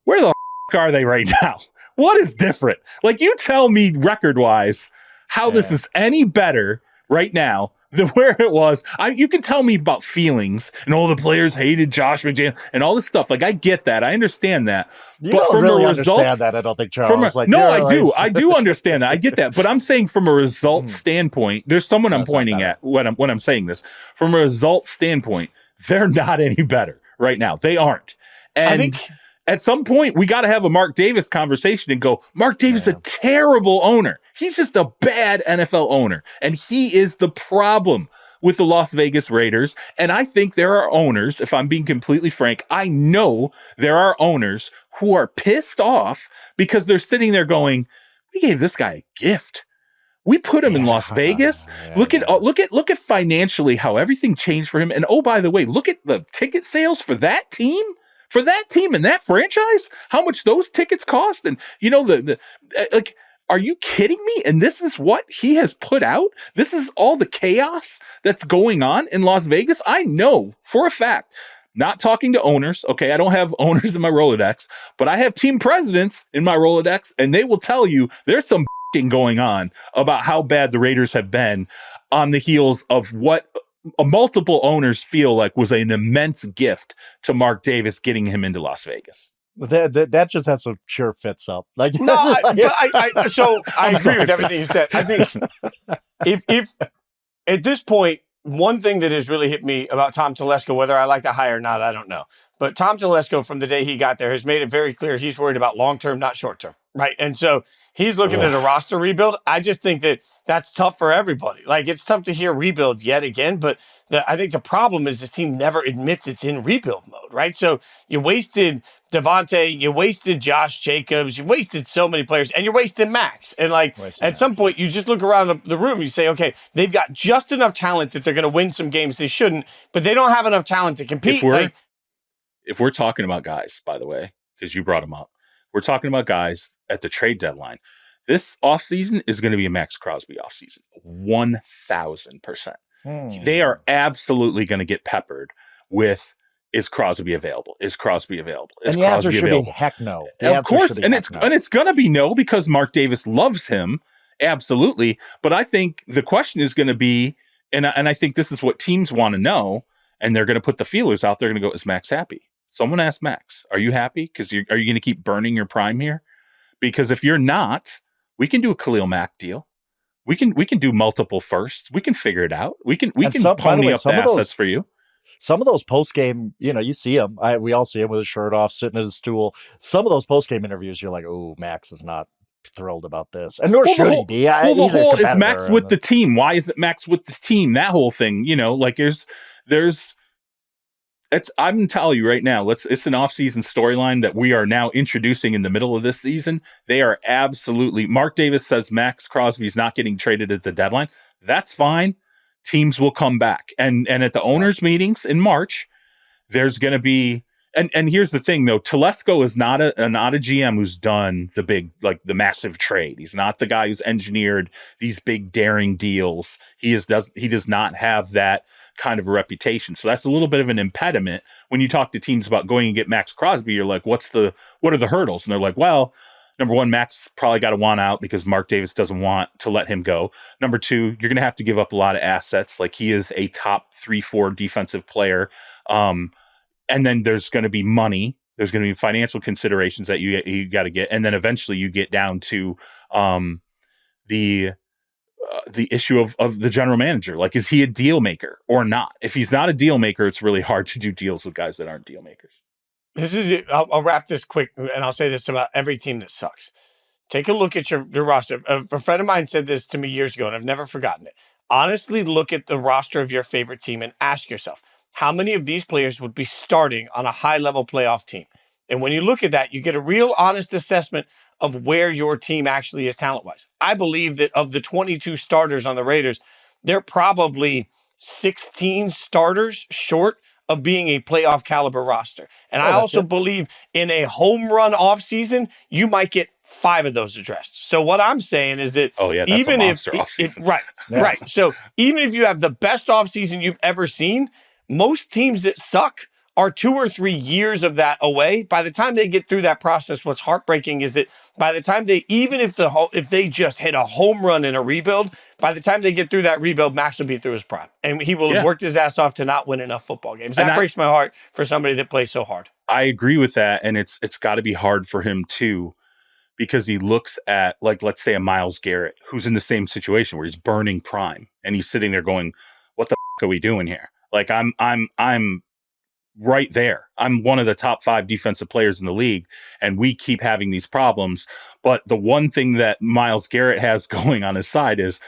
Where the are they right now? What is different? Like, you tell me record-wise how this is any better right now than where it was. You can tell me about feelings and all the players hated Josh McDaniel and all this stuff. Like, I get that. I understand that. You but from really a result, that I don't think Charles. I do understand that. I get that. But I'm saying from a result standpoint, there's someone I'm pointing at when I'm saying this. From a result standpoint, they're not any better right now. They aren't. And I think at some point, we got to have a Mark Davis conversation and go, Mark Davis is a terrible owner. He's just a bad NFL owner. And he is the problem with the Las Vegas Raiders. And I think there are owners, if I'm being completely frank, I know there are owners who are pissed off because they're sitting there going, we gave this guy a gift. We put him in Las Vegas. Look at financially how everything changed for him. And oh, by the way, look at the ticket sales for that team and that franchise. How much those tickets cost, and like, are you kidding me? And this is what he has put out. This is all the chaos that's going on in Las Vegas. I know for a fact. Not talking to owners, okay? I don't have owners in my Rolodex, but I have team presidents in my Rolodex, and they will tell you there's some going on about how bad the Raiders have been on the heels of what multiple owners feel like was an immense gift to Mark Davis getting him into Las Vegas. That just has some sure Fitz up. Like, no, I agree with everything you said. I think if at this point, one thing that has really hit me about Tom Telesco, whether I like the hire or not, I don't know. But Tom Telesco, from the day he got there, has made it very clear he's worried about long-term, not short-term, right? And so he's looking at a roster rebuild. I just think that that's tough for everybody. Like, it's tough to hear rebuild yet again, but I think the problem is this team never admits it's in rebuild mode, right? So you wasted Devontae, you wasted Josh Jacobs, you wasted so many players, and you're wasting Max. And at some point, you just look around the room, you say, okay, they've got just enough talent that they're going to win some games they shouldn't, but they don't have enough talent to compete. If we're talking about guys, by the way, because you brought them up, we're talking about guys at the trade deadline. This offseason is going to be a Max Crosby offseason, 1,000%. They are absolutely going to get peppered with, is Crosby available? Is Crosby available? Is and the Crosby answer should available? Be heck no. Of course, and it's going to be no because Mark Davis loves him, absolutely. But I think the question is going to be, and I think this is what teams want to know, and they're going to put the feelers out. They're going to go, is Max happy? Someone asked Max, are you happy? Because are you going to keep burning your prime here? Because if you're not, we can do a Khalil Mack deal. We can do multiple firsts. We can figure it out. We can pony up the assets for you. Some of those post game, you see him. We all see him with his shirt off, sitting at his stool. Some of those post game interviews, you're like, oh, Max is not thrilled about this, and nor should he be. The whole is Max with the team. Why is it Max with the team? That whole thing, like there's. I'm going to tell you right now, it's an off-season storyline that we are now introducing in the middle of this season. They are absolutely, Mark Davis says Max Crosby is not getting traded at the deadline. That's fine. Teams will come back. And at the owners' meetings in March, there's going to be, and here's the thing though, Telesco is not a GM who's done the big, like the massive trade. He's not the guy who's engineered these big daring deals. He does not have that kind of a reputation. So that's a little bit of an impediment when you talk to teams about going and get Max Crosby. You're like, what are the hurdles? And they're like, well, number one, Max probably got to want out because Mark Davis doesn't want to let him go. Number two, you're going to have to give up a lot of assets. Like, he is a top 3-4 defensive player. And then there's going to be money. There's going to be financial considerations that you got to get. And then eventually you get down to the issue of the general manager. Like, is he a deal maker or not? If he's not a deal maker, it's really hard to do deals with guys that aren't deal makers. This is it. I'll wrap this quick, and I'll say this about every team that sucks. Take a look at your roster. A friend of mine said this to me years ago, and I've never forgotten it. Honestly, look at the roster of your favorite team and ask yourself, how many of these players would be starting on a high-level playoff team? And when you look at that, you get a real honest assessment of where your team actually is talent-wise. I believe that of the 22 starters on the Raiders, they're probably 16 starters short of being a playoff caliber roster. And I also believe in a home run offseason, you might get 5 of those addressed. So what I'm saying is that even if right. So even if you have the best offseason you've ever seen, most teams that suck are 2 or 3 years of that away. By the time they get through that process, what's heartbreaking is that by the time if they just hit a home run in a rebuild, by the time they get through that rebuild, Max will be through his prime. And he will have worked his ass off to not win enough football games. That breaks my heart for somebody that plays so hard. I agree with that. And it's got to be hard for him too, because he looks at, like, let's say a Myles Garrett, who's in the same situation where he's burning prime and he's sitting there going, what the f- are we doing here? Like, I'm right there. I'm one of the top 5 defensive players in the league, and we keep having these problems. But the one thing that Myles Garrett has going on his side is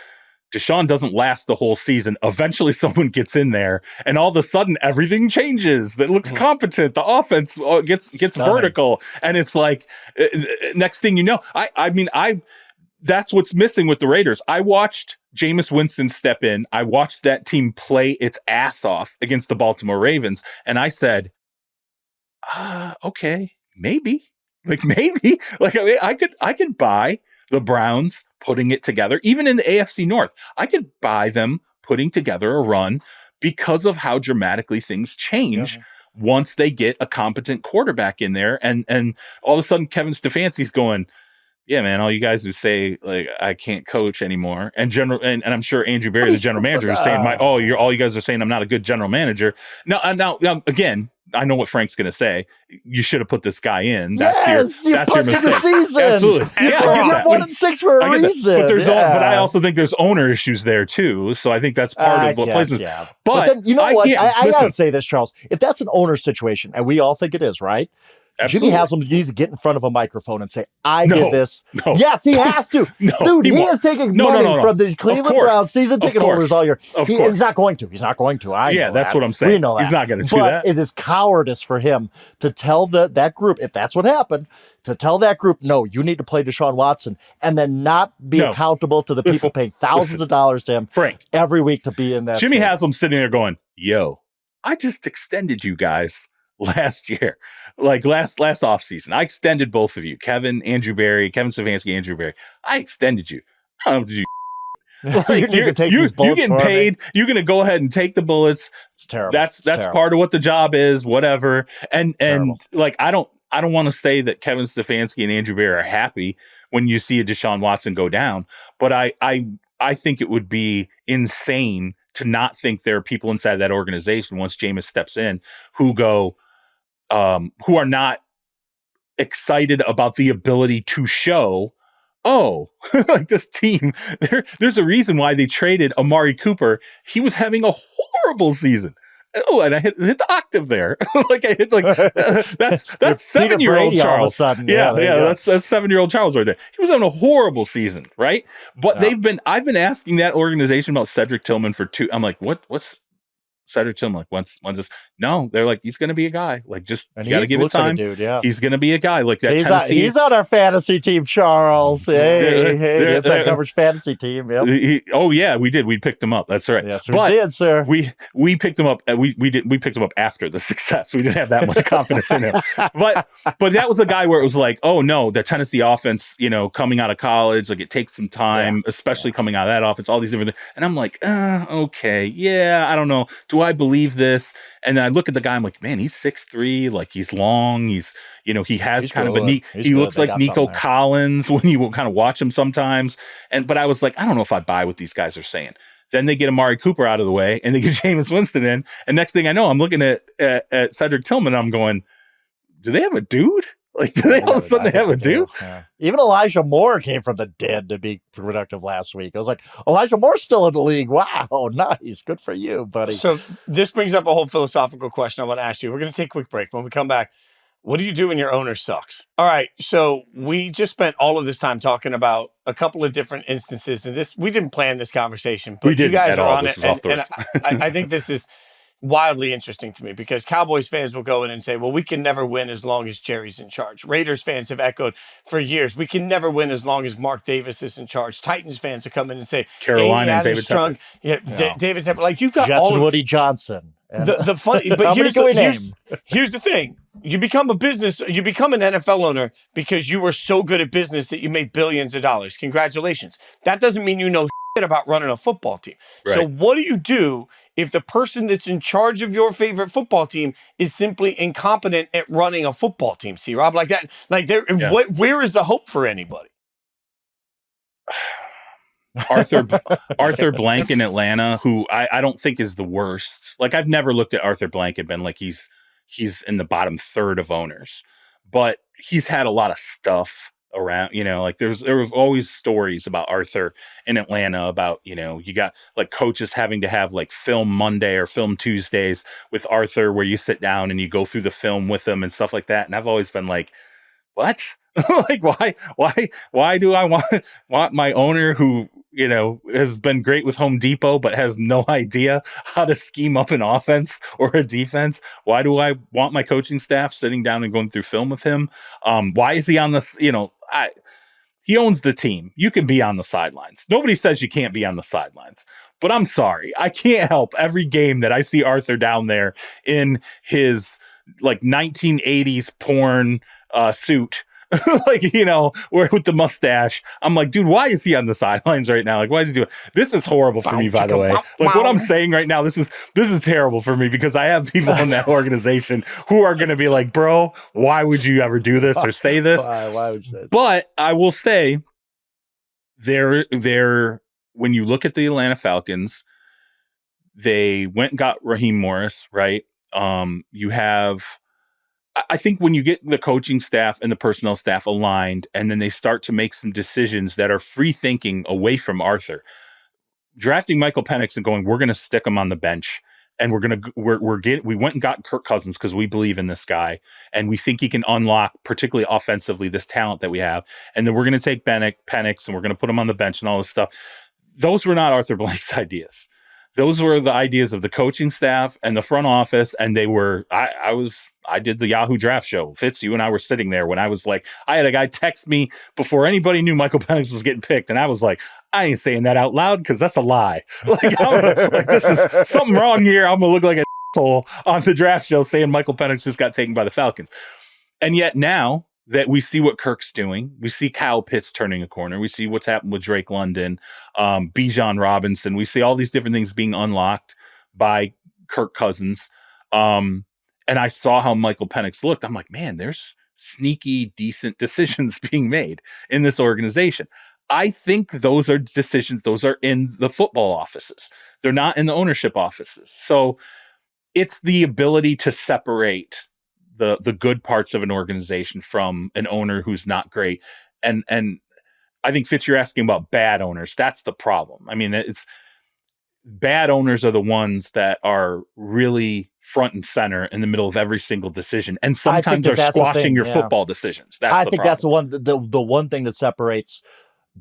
Deshaun doesn't last the whole season. Eventually someone gets in there, and all of a sudden everything changes. That looks competent. The offense gets vertical, and it's like, next thing you know, that's what's missing with the Raiders. I watched Jameis Winston step in. I watched that team play its ass off against the Baltimore Ravens. And I said, okay, maybe. Like, maybe. Like, I mean, I could buy the Browns putting it together. Even in the AFC North, I could buy them putting together a run because of how dramatically things change once they get a competent quarterback in there. And all of a sudden, Kevin Stefanski's going, yeah, man, all you guys who say, like, I can't coach anymore. And I'm sure Andrew Berry, the general manager, is saying, all you guys are saying I'm not a good general manager. Now, again, I know what Frank's going to say. You should have put this guy in. That's your mistake. Absolutely. You're 1-6 for a reason. But I also think there's owner issues there too. So I think that's part of what places. Yeah. But then, you know what? I got to say this, Charles. If that's an owner situation, and we all think it is, right? Absolutely. Jimmy Haslam needs to get in front of a microphone and say, I did this. No. Yes, he has to. Dude, he is taking money from the Cleveland Browns season ticket holders all year. He's not going to. He's not going to. That's what I'm saying. We know that. He's not going to do that. But it is cowardice for him to tell that group, if that's what happened, to tell that group, no, you need to play Deshaun Watson, and then not be accountable to the people paying thousands of dollars to him every week to be in that. Jimmy Haslam's sitting there going, yo, I just extended you guys last year, like last offseason. I extended both of you, Kevin Stefanski, Andrew Berry. I extended you. How did you? Like, you're getting paid. You're going to go ahead and take the bullets. It's terrible. That's part of what the job is. Whatever. And like I don't want to say that Kevin Stefanski and Andrew Berry are happy when you see a Deshaun Watson go down, but I think it would be insane to not think there are people inside that organization once Jameis steps in who are not excited about the ability to show, like this team, there's a reason why they traded Amari Cooper. He was having a horrible season. Oh, and I hit the octave there. Like I hit that's 7-year-old Charles. That's 7-year-old Charles right there. He was having a horrible season, right? But I've been asking that organization about Cedric Tillman for two. I'm like, what's Cedric Tillman, like, when's this? No, they're like, he's going to be a guy. Like, just you got to give it time. Like he's going to be a guy. Like that. He's on our fantasy team, Charles. Hey, it's our coverage fantasy team. Yep. We did. We picked him up. That's right. Yes, we did, sir. We picked him up. We picked him up after the success. We didn't have that much confidence in him. But that was a guy where it was like, oh no, the Tennessee offense, coming out of college, like it takes some time, especially coming out of that offense. All these different things, and I'm like, okay, I don't know. Do I believe this? And then I look at the guy, I'm like, man, he's 6'3", like he's long. He's, he has he's kind good. Of a neat, he looks like Nico Collins when you kind of watch him sometimes. But I was like, I don't know if I buy what these guys are saying. Then they get Amari Cooper out of the way and they get Jameis Winston in. And next thing I know, I'm looking at Cedric Tillman and I'm going, do they have a dude? Like, do they all of a sudden have a dude? Yeah. Even Elijah Moore came from the dead to be productive last week. I was like, Elijah Moore's still in the league. Wow, nice. Good for you, buddy. So this brings up a whole philosophical question I want to ask you. We're going to take a quick break. When we come back, what do you do when your owner sucks? All right, so we just spent all of this time talking about a couple of different instances. And we didn't plan this conversation, but you guys are on it. And I think this is wildly interesting to me because Cowboys fans will go in and say, well, we can never win as long as Jerry's in charge. Raiders fans have echoed for years, we can never win as long as Mark Davis is in charge. Titans fans will come in and say, Carolina and David Strong. David Tepper. Like, you've got Jets and Woody Johnson. The funny, but here's the thing. You become an NFL owner because you were so good at business that you made billions of dollars. Congratulations. That doesn't mean you know shit about running a football team. Right. So what do you do if the person that's in charge of your favorite football team is simply incompetent at running a football team? See, Rob, like that, where is the hope for anybody? Arthur Blank in Atlanta, who I don't think is the worst. Like, I've never looked at Arthur Blank and been like, he's in the bottom third of owners, but he's had a lot of stuff around, like there was always stories about Arthur in Atlanta about, you got like coaches having to have like film Monday or film Tuesdays with Arthur where you sit down and you go through the film with him and stuff like that. And I've always been like, what? Like, why do I want my owner who, has been great with Home Depot, but has no idea how to scheme up an offense or a defense? Why do I want my coaching staff sitting down and going through film with him? Why is he on this? He owns the team. You can be on the sidelines. Nobody says you can't be on the sidelines. But I'm sorry. I can't help every game that I see Arthur down there in his like 1980s porn suit. Like, you know, with the mustache. I'm like, dude, why is he on the sidelines right now? Like, why is he doing this? Is horrible for me, by the way. Like, what I'm saying right now, this is terrible for me because I have people in that organization who are going to be like, bro, why would you ever do this or say this? Why would you say this? But I will say when you look at the Atlanta Falcons, they went and got Raheem Morris, right? You have, I think when you get the coaching staff and the personnel staff aligned, and then they start to make some decisions that are free thinking away from Arthur, drafting Michael Penix and going, we're going to stick him on the bench, and we went and got Kirk Cousins because we believe in this guy, and we think he can unlock, particularly offensively, this talent that we have, and then we're going to take Penix and we're going to put him on the bench and all this stuff. Those were not Arthur Blank's ideas. Those were the ideas of the coaching staff and the front office, and they were. I did the Yahoo draft show. Fitz, you and I were sitting there when I was like, I had a guy text me before anybody knew Michael Penix was getting picked, and I was like, I ain't saying that out loud because that's a lie. Like this is something wrong here. I'm gonna look like an asshole on the draft show saying Michael Penix just got taken by the Falcons, and yet now that we see what Kirk's doing, we see Kyle Pitts turning a corner. We see what's happened with Drake London, Bijan Robinson. We see all these different things being unlocked by Kirk Cousins. And I saw how Michael Penix looked. I'm like, man, there's sneaky, decent decisions being made in this organization. I think those are decisions. Those are in the football offices. They're not in the ownership offices. So it's the ability to separate the good parts of an organization from an owner who's not great. And I think, Fitz, you're asking about bad owners. That's the problem. I mean, it's bad owners are the ones that are really front and center in the middle of every single decision. And sometimes are squashing your football decisions. That's that's the one thing that separates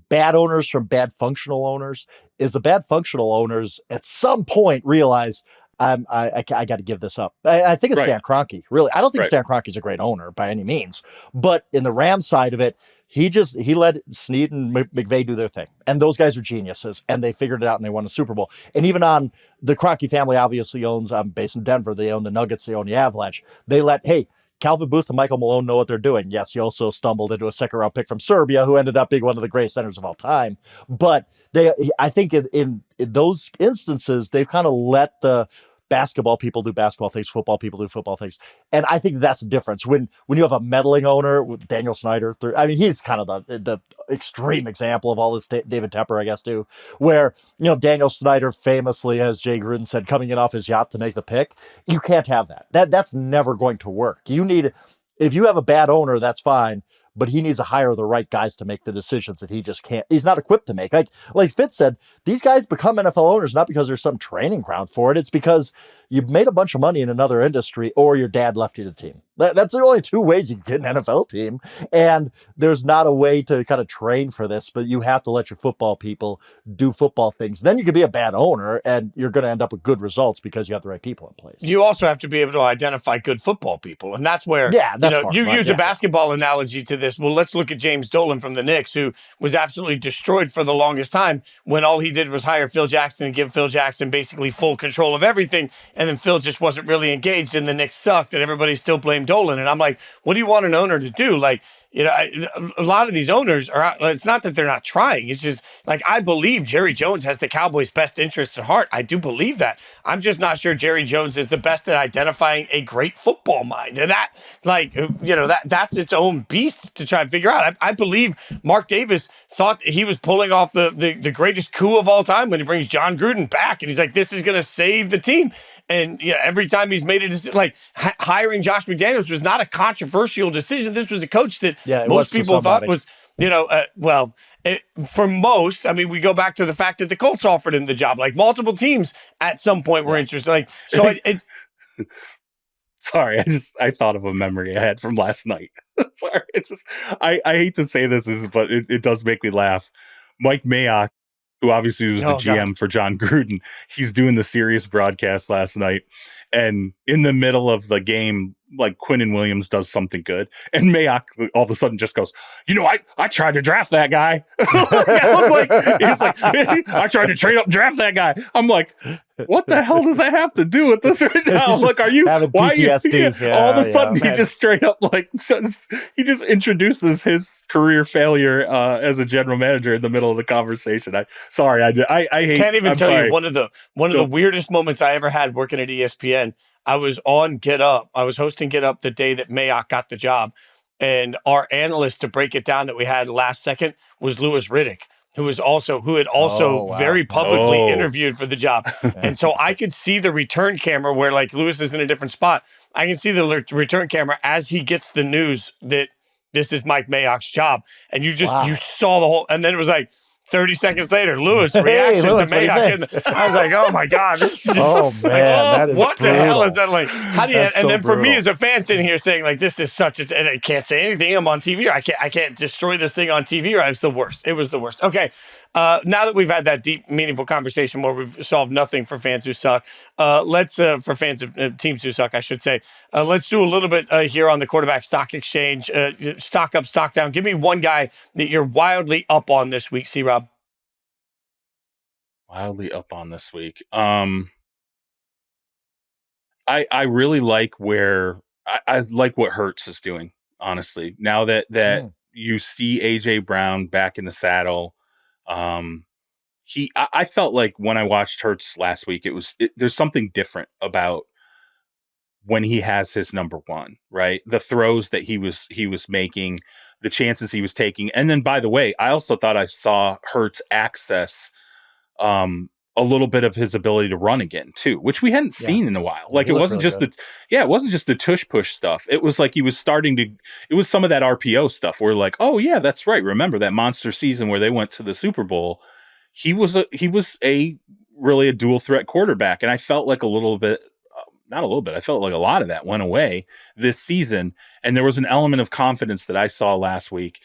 bad owners from bad functional owners is the bad functional owners at some point realize I got to give this up. I think it's Stan Kroenke, really. I don't think Stan Kroenke's a great owner by any means. But in the Rams side of it, he let Snead and McVay do their thing. And those guys are geniuses. And they figured it out and they won a Super Bowl. And even on the Kroenke family obviously owns, based in Denver, they own the Nuggets, they own the Avalanche. They let, Calvin Booth and Michael Malone know what they're doing. Yes, he also stumbled into a second-round pick from Serbia, who ended up being one of the greatest centers of all time. But I think in those instances, they've kind of let the basketball people do basketball things, football people do football things. And I think that's the difference. When you have a meddling owner with Daniel Snyder, he's kind of the extreme example of all this. David Tepper, I guess, too, where, Daniel Snyder famously, as Jay Gruden said, coming in off his yacht to make the pick. You can't have that. That's never going to work. If you have a bad owner, that's fine. But he needs to hire the right guys to make the decisions that he just can't. He's not equipped to make. Like Fitz said, these guys become NFL owners not because there's some training ground for it. It's because you've made a bunch of money in another industry or your dad left you the team. That's the only two ways you can get an NFL team. And there's not a way to kind of train for this, but you have to let your football people do football things. Then you could be a bad owner and you're going to end up with good results because you have the right people in place. You also have to be able to identify good football people. And that's where you use a basketball analogy to this. Well, let's look at James Dolan from the Knicks, who was absolutely destroyed for the longest time when all he did was hire Phil Jackson and give Phil Jackson basically full control of everything. And then Phil just wasn't really engaged and the Knicks sucked and everybody still blamed Dolan. And I'm like, what do you want an owner to do? Like, a lot of these owners are, it's not that they're not trying. It's just like, I believe Jerry Jones has the Cowboys' best interest at heart. I do believe that. I'm just not sure Jerry Jones is the best at identifying a great football mind. And that, that's its own beast to try and figure out. I believe Mark Davis thought he was pulling off the greatest coup of all time when he brings John Gruden back. And he's like, this is going to save the team. And every time he's made a decision, like hiring Josh McDaniels was not a controversial decision. This was a coach that most people thought was, for most, we go back to the fact that the Colts offered him the job. Like multiple teams at some point were interested. Like, so Sorry, I thought of a memory I had from last night. Sorry, it's just I hate to say this, but it does make me laugh. Mike Mayock, who obviously was the GM for John Gruden, he's doing the Sirius broadcast last night. And in the middle of the game, like Quinnen Williams does something good, and Mayock all of a sudden just goes, I tried to draft that guy. He's like, I tried to trade up and draft that guy. I'm like, what the hell does that have to do with this right now? Like, are you why PTSD? Yeah, all of a sudden he just straight up he just introduces his career failure as a general manager in the middle of the conversation. I hate. Can't even tell you one of the weirdest moments I ever had working at ESPN. I was on Get Up. I was hosting Get Up the day that Mayock got the job, and our analyst to break it down that we had last second was Louis Riddick, who had also very publicly interviewed for the job. And so I could see the return camera where like Louis is in a different spot. I can see the return camera as he gets the news that this is Mike Mayock's job. And you saw the whole, and then it was like 30 seconds later, Louis' reaction to Mayock. And I was like, oh my God, this is just that is what brutal. the hell is that like? How do you, That's and so then for me brutal. as a fan sitting here saying like, this is such a, and I can't say anything. I'm on TV. Or I can't destroy this thing on TV. Or it's the worst. It was the worst. Okay. Now that we've had that deep, meaningful conversation where we've solved nothing for fans who suck, let's, for fans of teams who suck, I should say, let's do a little bit here on the quarterback stock exchange, stock up, stock down. Give me one guy that you're wildly up on this week, C-Rob. Wildly up on this week. I really like I like what Hurts is doing, honestly. Now that you see AJ Brown back in the saddle, I felt like when I watched Hurts last week, there's something different about when he has his number one, right? The throws that he was making, the chances he was taking. And then, by the way, I also thought I saw Hurts access a little bit of his ability to run again too, which we hadn't seen in a while. Like it wasn't just it wasn't just the tush push stuff. It was like he was it was some of that RPO stuff where like, oh yeah, that's right. Remember that monster season where they went to the Super Bowl? He was really a dual threat quarterback. And I felt like I felt like a lot of that went away this season. And there was an element of confidence that I saw last week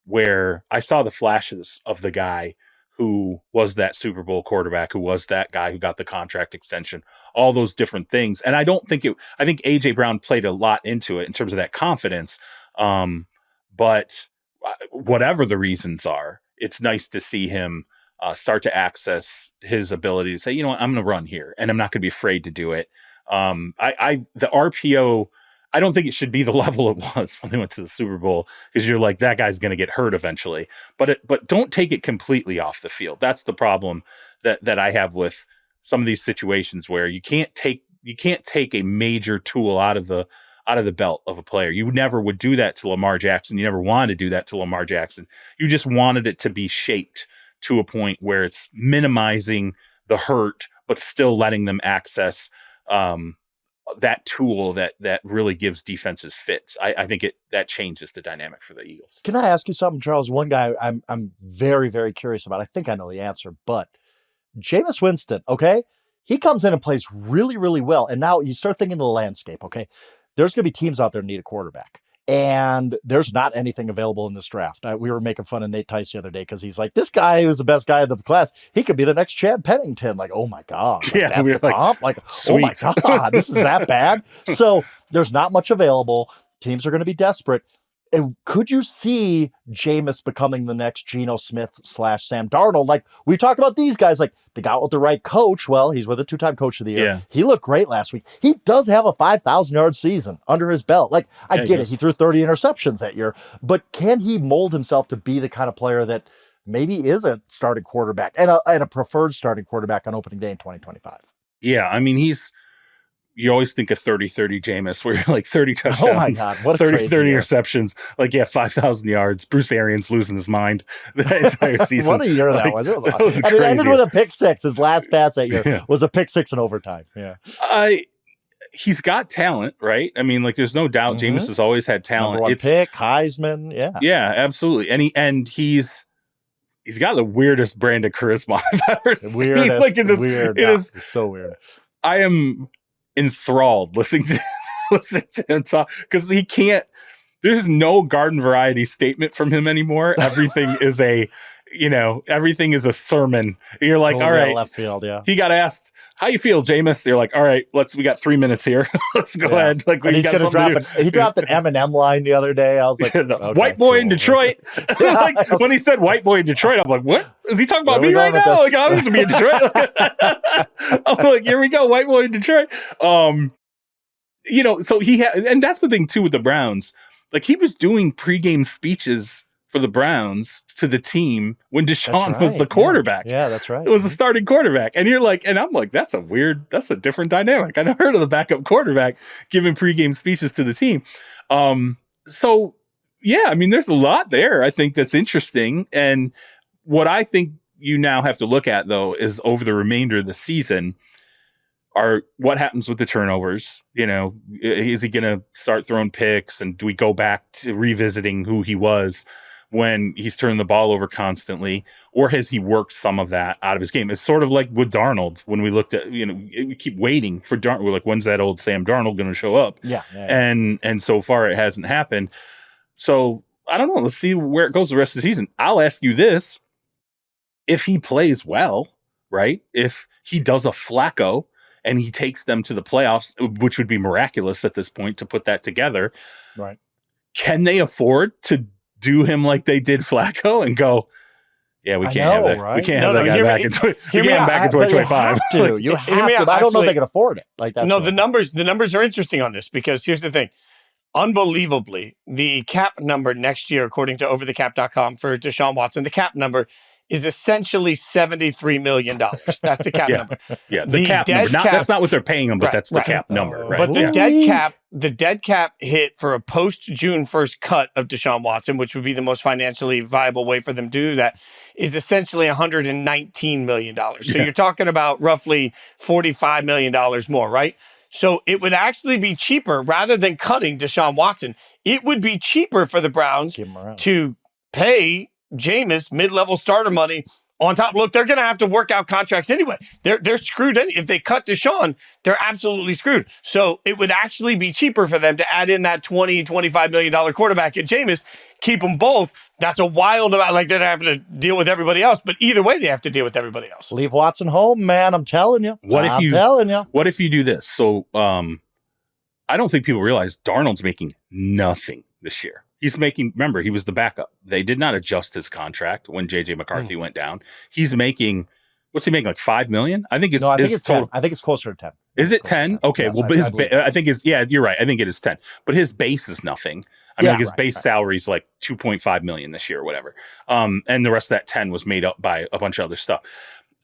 where I saw the flashes of the guy who was that Super Bowl quarterback, who was that guy who got the contract extension, all those different things. And I think AJ Brown played a lot into it in terms of that confidence. But whatever the reasons are, it's nice to see him start to access his ability to say, you know what, I'm going to run here and I'm not going to be afraid to do it. The RPO, I don't think it should be the level it was when they went to the Super Bowl, because you're like, that guy's going to get hurt eventually. But don't take it completely off the field. That's the problem that I have with some of these situations where you can't take a major tool out of the belt of a player. You never would do that to Lamar Jackson. You never wanted to do that to Lamar Jackson. You just wanted it to be shaped to a point where it's minimizing the hurt, but still letting them access that tool that really gives defenses fits. I think that changes the dynamic for the Eagles. Can I ask you something, Charles? One guy I'm very, very curious about. I think I know the answer, but Jameis Winston, okay? He comes in and plays really, really well. And now you start thinking of the landscape, okay? There's going to be teams out there that need a quarterback. And there's not anything available in this draft. We were making fun of Nate Tice the other day because he's like, this guy who's the best guy in the class, he could be the next Chad Pennington. Like, oh my God. Like, yeah, that's we the were comp? Like, oh my God, this is that bad? So there's not much available. Teams are going to be desperate. And could you see Jameis becoming the next Geno Smith / Sam Darnold? Like, we talked about these guys, like they got with the right coach. Well, he's with a 2-time coach of the year. Yeah. He looked great last week. He does have a 5,000-yard season under his belt. Like, I get it. He threw 30 interceptions that year. But can he mold himself to be the kind of player that maybe is a starting quarterback and a preferred starting quarterback on opening day in 2025? Yeah, I mean, you always think of 30-30 Jameis, where you're like 30 touchdowns, oh my God, what a 30 crazy interceptions, like 5,000 yards. Bruce Arians losing his mind the entire season. What a year that was. It was awesome. And it ended with a pick six. His last pass that year was a pick six in overtime. Yeah. He's got talent, right? I mean, like there's no doubt Jameis has always had talent. Number one pick, Heisman. Yeah. Yeah, absolutely. And he's got the weirdest brand of charisma I've ever seen. Weirdest, like it is it's so weird. I am enthralled listening to him talk, because he can't. there's no garden variety statement from him anymore. Everything is everything is a sermon. You're like, all right, left field, yeah. He got asked, "How you feel, Jameis?" You're like, all right, we got 3 minutes here. Let's go ahead. Like, he dropped an Eminem line the other day. I was like, okay, white boy in Detroit. Like, when he said white boy in Detroit, I'm like, what? Is he talking about me right now? Like, I'm going to be in Detroit. I'm like, here we go, white boy in Detroit. So he had, and that's the thing too with the Browns. Like, he was doing pregame speeches for the Browns to the team when Deshaun was the quarterback. Yeah, that's right. It was a starting quarterback. And you're like, and I'm like, that's a different dynamic. I never heard of the backup quarterback giving pregame speeches to the team. So yeah, I mean, there's a lot there, I think, that's interesting. And what I think you now have to look at, though, is over the remainder of the season, are what happens with the turnovers. Is he going to start throwing picks? And do we go back to revisiting who he was when he's turning the ball over constantly? Or has he worked some of that out of his game? It's sort of like with Darnold, when we looked at, we keep waiting for Darnold. We're like, when's that old Sam Darnold going to show up? Yeah. And so far it hasn't happened. So I don't know. Let's see where it goes the rest of the season. I'll ask you this. If he plays well, right? If he does a Flacco and he takes them to the playoffs, which would be miraculous at this point to put that together. Right. Can they afford to do him like they did Flacco and go, yeah, we can't have that. Right? We can't have that guy back in 2025. You have to. I don't know if they can afford it. Like that. No, the numbers are interesting on this, because here's the thing. Unbelievably, the cap number next year, according to overthecap.com for Deshaun Watson, the cap number is essentially $73 million. That's the cap number. Yeah, the cap number. That's not what they're paying him, but that's the cap number. Right. But the dead cap hit for a post-June 1st cut of Deshaun Watson, which would be the most financially viable way for them to do that, is essentially $119 million. So you're talking about roughly $45 million more, right? So it would actually be cheaper, rather than cutting Deshaun Watson, it would be cheaper for the Browns to pay Jameis mid-level starter money on top. Look, they're going to have to work out contracts anyway. They're screwed. If they cut Deshaun, they're absolutely screwed. So it would actually be cheaper for them to add in that $20-25 million quarterback at Jameis, keep them both. That's a wild amount. Like, they're going to have to deal with everybody else. But either way, they have to deal with everybody else. Leave Watson home, man. I'm telling you. What if you do this? So I don't think people realize Darnold's making nothing this year. He's making, remember, he was the backup. They did not adjust his contract when J.J. McCarthy went down. He's making, what's he making, like $5 million? I think it's total. 10. I think it's closer to 10. Is it 10? Okay, yes, well, I think you're right. I think it is 10. But his base is nothing. I mean, his base salary is like $2.5 million this year or whatever. And the rest of that 10 was made up by a bunch of other stuff.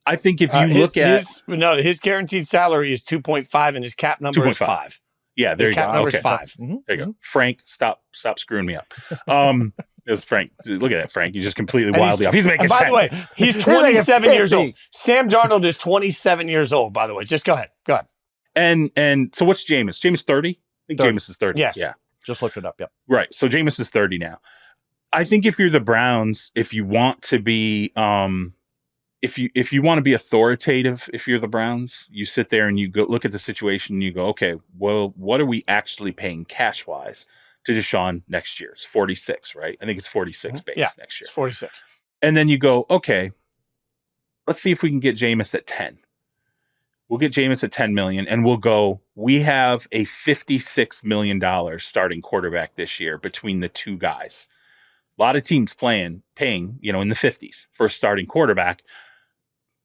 I think if you look at his guaranteed salary is 2.5 and his cap number is 5. Yeah, there you go. Cap number is 5. Mm-hmm. There you go. Frank, stop screwing me up. It was Frank. Look at that, Frank. You just completely wildly off. He's making 10. By the way, he's 27 years old. Sam Darnold is 27 years old, by the way. Just go ahead. And so what's Jameis? Jameis 30? I think 30. Jameis is 30. Yes. Yeah. Just looked it up. Yep. Right. So Jameis is 30 now. I think if you're the Browns, if you want to be if you want to be authoritative, if you're the Browns, you sit there and you go look at the situation and you go, okay, well, what are we actually paying cash wise to Deshaun next year? It's 46, right? I think it's 46 base next year. It's 46. And then you go, okay, let's see if we can get Jameis at 10. We'll get Jameis at 10 million and we'll go, we have a $56 million starting quarterback this year between the two guys. A lot of teams paying, in the 50s for a starting quarterback.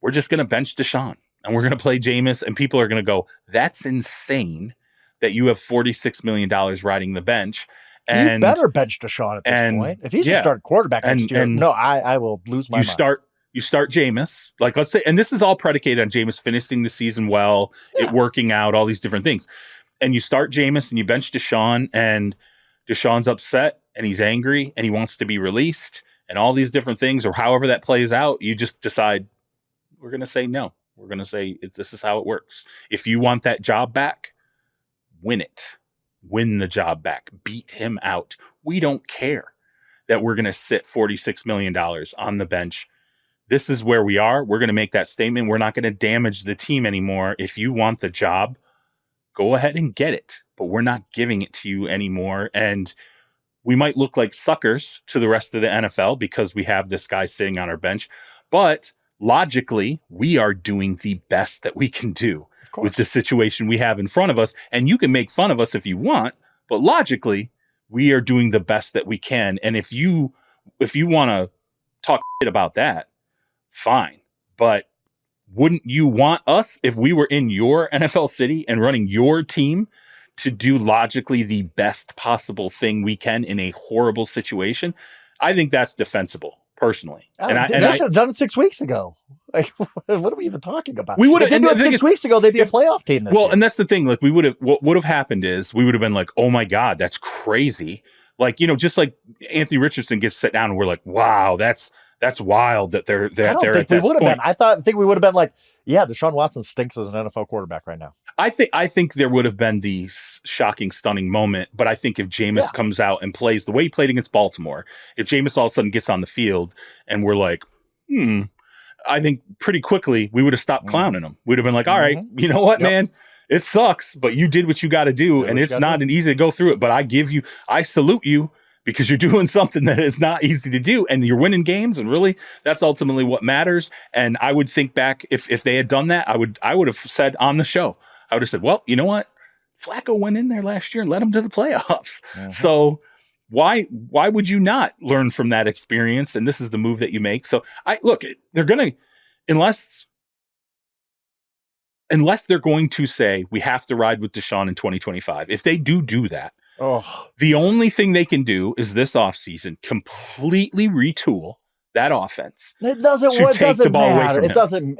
We're just going to bench Deshaun and we're going to play Jameis, and people are going to go, that's insane that you have $46 million riding the bench. And you better bench Deshaun at this point. If he's your starting quarterback next year, I will lose my mind. You start Jameis, like let's say, and this is all predicated on Jameis finishing the season well, it working out, all these different things. And you start Jameis and you bench Deshaun, and Deshaun's upset and he's angry and he wants to be released and all these different things, or however that plays out, you just decide, we're going to say no. We're going to say this is how it works. If you want that job back, win it. Win the job back. Beat him out. We don't care that we're going to sit $46 million on the bench. This is where we are. We're going to make that statement. We're not going to damage the team anymore. If you want the job, go ahead and get it. But we're not giving it to you anymore. And we might look like suckers to the rest of the NFL because we have this guy sitting on our bench. But logically, we are doing the best that we can do with the situation we have in front of us. And you can make fun of us if you want, but logically, we are doing the best that we can. And if you want to talk shit about that, fine. But wouldn't you want us, if we were in your NFL city and running your team, to do logically the best possible thing we can in a horrible situation? I think that's defensible, personally. They should have done it 6 weeks ago. Like, what are we even talking about? We would have done it 6 weeks ago. They'd be a playoff team this year. And that's the thing. Like, what would have happened is we would have been like, oh my God, that's crazy. Like, just like Anthony Richardson gets set down and we're like, wow, that's wild that they're I don't at think that we would have point. been. I think we would have been like, yeah, Deshaun Watson stinks as an NFL quarterback right now. I think there would have been the shocking, stunning moment, but I think if Jameis comes out and plays the way he played against Baltimore, if Jameis all of a sudden gets on the field and we're like, I think pretty quickly we would have stopped clowning him. We'd have been like, all right, you know what, man? It sucks, but you did what you got to do, and it's not an easy to go through it. But I salute you, because you're doing something that is not easy to do, and you're winning games, and really, that's ultimately what matters. And I would think back, if they had done that, I would have said on the show, I would have said, well, you know what? Flacco went in there last year and led them to the playoffs. So why would you not learn from that experience? And this is the move that you make. So they're going to, unless they're going to say we have to ride with Deshaun in 2025, if they do that, the only thing they can do is this offseason completely retool that offense. It doesn't matter. It doesn't.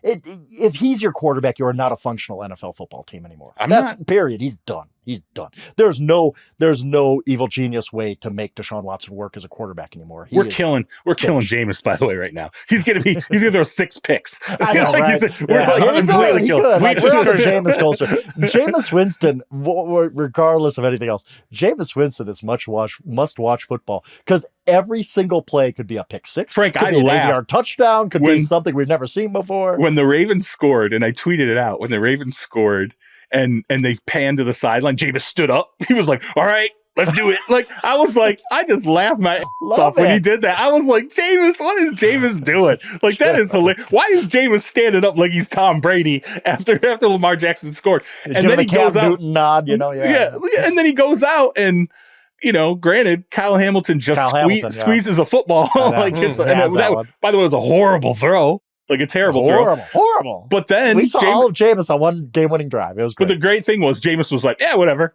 If he's your quarterback, you're not a functional NFL football team anymore. Period. He's done. He's done. There's no evil genius way to make Deshaun Watson work as a quarterback anymore. We're killing Jameis, by the way, right now. He's gonna throw 6 picks. I know, right? We're completely killing. We're on the Jameis culture. Jameis Winston, regardless of anything else, Jameis Winston is must-watch football, because every single play could be a pick six. Frank, could I be an laughed. 80-yard touchdown. Could be something we've never seen before. When the Ravens scored, and I tweeted it out, when the Ravens scored, and they panned to the sideline, Jameis stood up. He was like, all right, let's do it. Like, I was like, I just laughed my off when he did that. I was like, Jameis, what is Jameis doing? Like, that is hilarious. Why is Jameis standing up like he's Tom Brady after Lamar Jackson scored? And then he goes out. Newton nod, Yeah, and then he goes out and, granted, Kyle Hamilton squeezes a football. Like, by the way, it was a horrible throw. Like a terrible throw. Horrible. But then we saw all of Jameis on one game-winning drive. It was great. But the great thing was Jameis was like, yeah, whatever.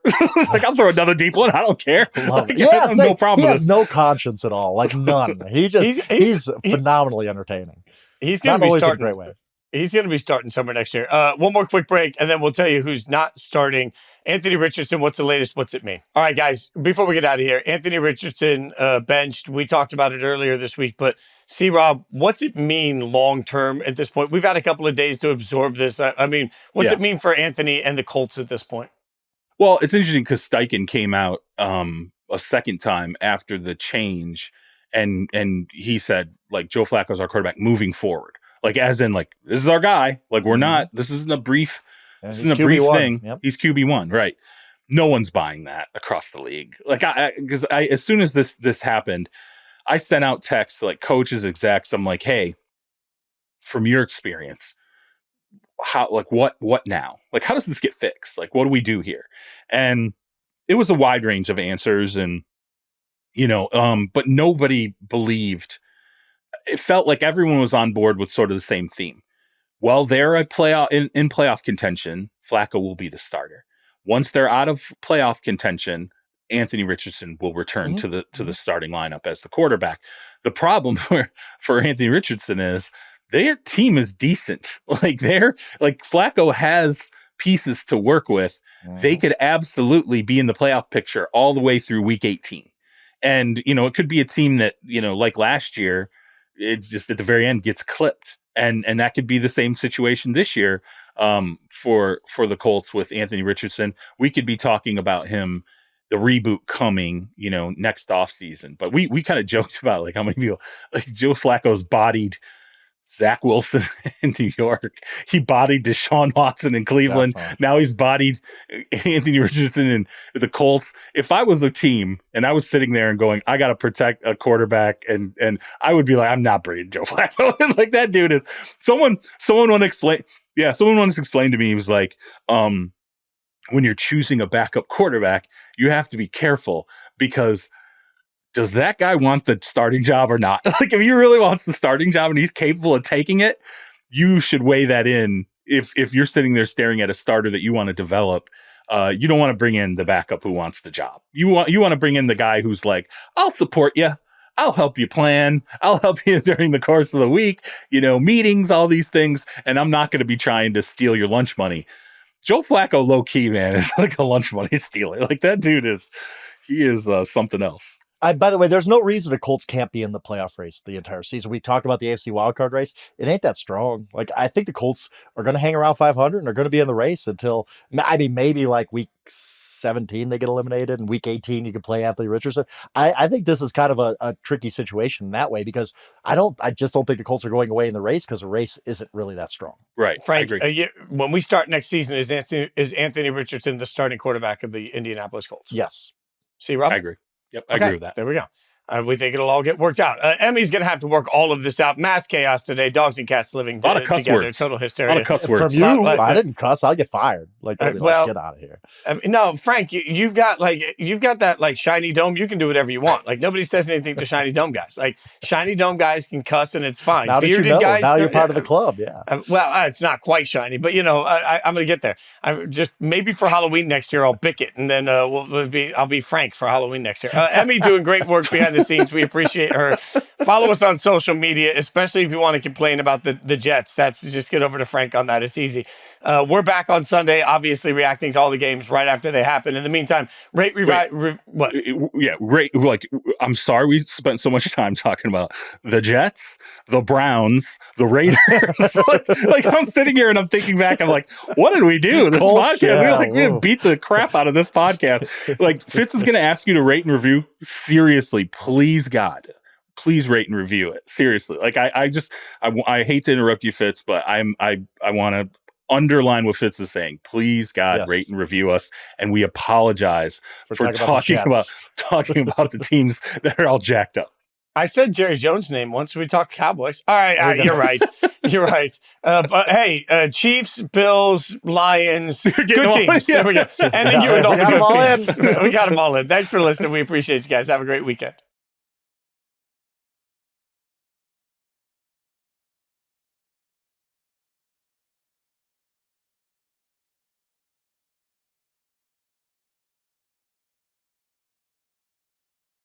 Like, I'll throw another deep one. I don't care. Like, yeah, no problem he with has this. no conscience at all. Like, none. He's phenomenally entertaining. He's going to be starting. A great way. He's going to be starting somewhere next year. One more quick break, and then we'll tell you who's not starting. Anthony Richardson, what's the latest? What's it mean? All right, guys, before we get out of here, Anthony Richardson benched. We talked about it earlier this week, but C-Rob, what's it mean long-term at this point? We've had a couple of days to absorb this. I mean, what's it mean for Anthony and the Colts at this point? Well, it's interesting because Steichen came out a second time after the change, and he said, like, Joe Flacco's our quarterback moving forward. Like, as in, like, this is our guy. Like, we're not, this isn't a brief, thing. Yep. He's QB1, right? No one's buying that across the league. Like, because as soon as this happened, I sent out texts to, like, coaches, execs. I'm like, hey, from your experience, what now? Like, how does this get fixed? Like, what do we do here? And it was a wide range of answers, and, but nobody believed. It felt like everyone was on board with sort of the same theme. Well, they're in playoff contention, Flacco will be the starter. Once they're out of playoff contention, Anthony Richardson will return to the starting lineup as the quarterback. The problem for Anthony Richardson is their team is decent. Like, Flacco has pieces to work with. They could absolutely be in the playoff picture all the way through week 18. And, it could be a team that, like last year, it just at the very end gets clipped. And that could be the same situation this year for the Colts with Anthony Richardson. We could be talking about him, the reboot coming, next offseason. But we kind of joked about, like, how many people, like, Joe Flacco's bodied Zach Wilson in New York. He bodied Deshaun Watson in Cleveland. Now he's bodied Anthony Richardson in the Colts. If I was a team and I was sitting there and going, I got to protect a quarterback, and I would be like, I'm not bringing Joe Flacco. Like, that dude is someone want to explain. Yeah, someone once explained to me, he was like, when you're choosing a backup quarterback, you have to be careful because does that guy want the starting job or not? Like, if he really wants the starting job and he's capable of taking it, you should weigh that in. If you're sitting there staring at a starter that you want to develop, you don't want to bring in the backup who wants the job. You want to bring in the guy who's like, I'll support you. I'll help you plan. I'll help you during the course of the week, meetings, all these things. And I'm not going to be trying to steal your lunch money. Joe Flacco, low key, man, is like a lunch money stealer. Like, that dude is something else. By the way, there's no reason the Colts can't be in the playoff race the entire season. We talked about the AFC wildcard race. It ain't that strong. Like, I think the Colts are going to hang around 500 and are going to be in the race until, maybe like week 17 they get eliminated, and week 18 you can play Anthony Richardson. I think this is kind of a tricky situation in that way because I just don't think the Colts are going away in the race because the race isn't really that strong. Right, Frank. When we start next season, is Anthony Richardson the starting quarterback of the Indianapolis Colts? Yes. See, Rob? I agree. Yep, I agree with that. There we go. We think it'll all get worked out. Emmy's going to have to work all of this out. Mass chaos today. Dogs and cats living a lot of cuss together. Words. Total hysteria. A lot of cuss words. From you, I didn't cuss. I'll get fired. Like, get out of here. No, Frank, you've got that like shiny dome. You can do whatever you want. Like, nobody says anything to shiny dome guys. Like, shiny dome guys can cuss and it's fine. Now Bearded guys. Now you're part of the club. Yeah. It's not quite shiny, but I'm going to get there. I just maybe for Halloween next year I'll bick it, and then I'll be Frank for Halloween next year. Emmy doing great work behind the scenes. We appreciate her. Follow us on social media, especially if you want to complain about the Jets. That's just get over to Frank on that. It's easy. We're back on Sunday, obviously reacting to all the games right after they happen. In the meantime, rate. Like, I'm sorry we spent so much time talking about the Jets, the Browns, the Raiders. like I'm sitting here and I'm thinking back. I'm like, what did we do? This Colts, podcast. We beat the crap out of this podcast. Like, Fitz is going to ask you to rate and review. Seriously, please, God. Please rate and review it. Seriously. Like, I hate to interrupt you, Fitz, but I want to underline what Fitz is saying. Please, God, rate and review us. And we apologize for talking about the teams that are all jacked up. I said Jerry Jones' name once. We talked Cowboys. All right, you're right. You're right. But hey, Chiefs, Bills, Lions, good teams. There we go. And then you with all the good teams. We got them all in. Thanks for listening. We appreciate you guys. Have a great weekend.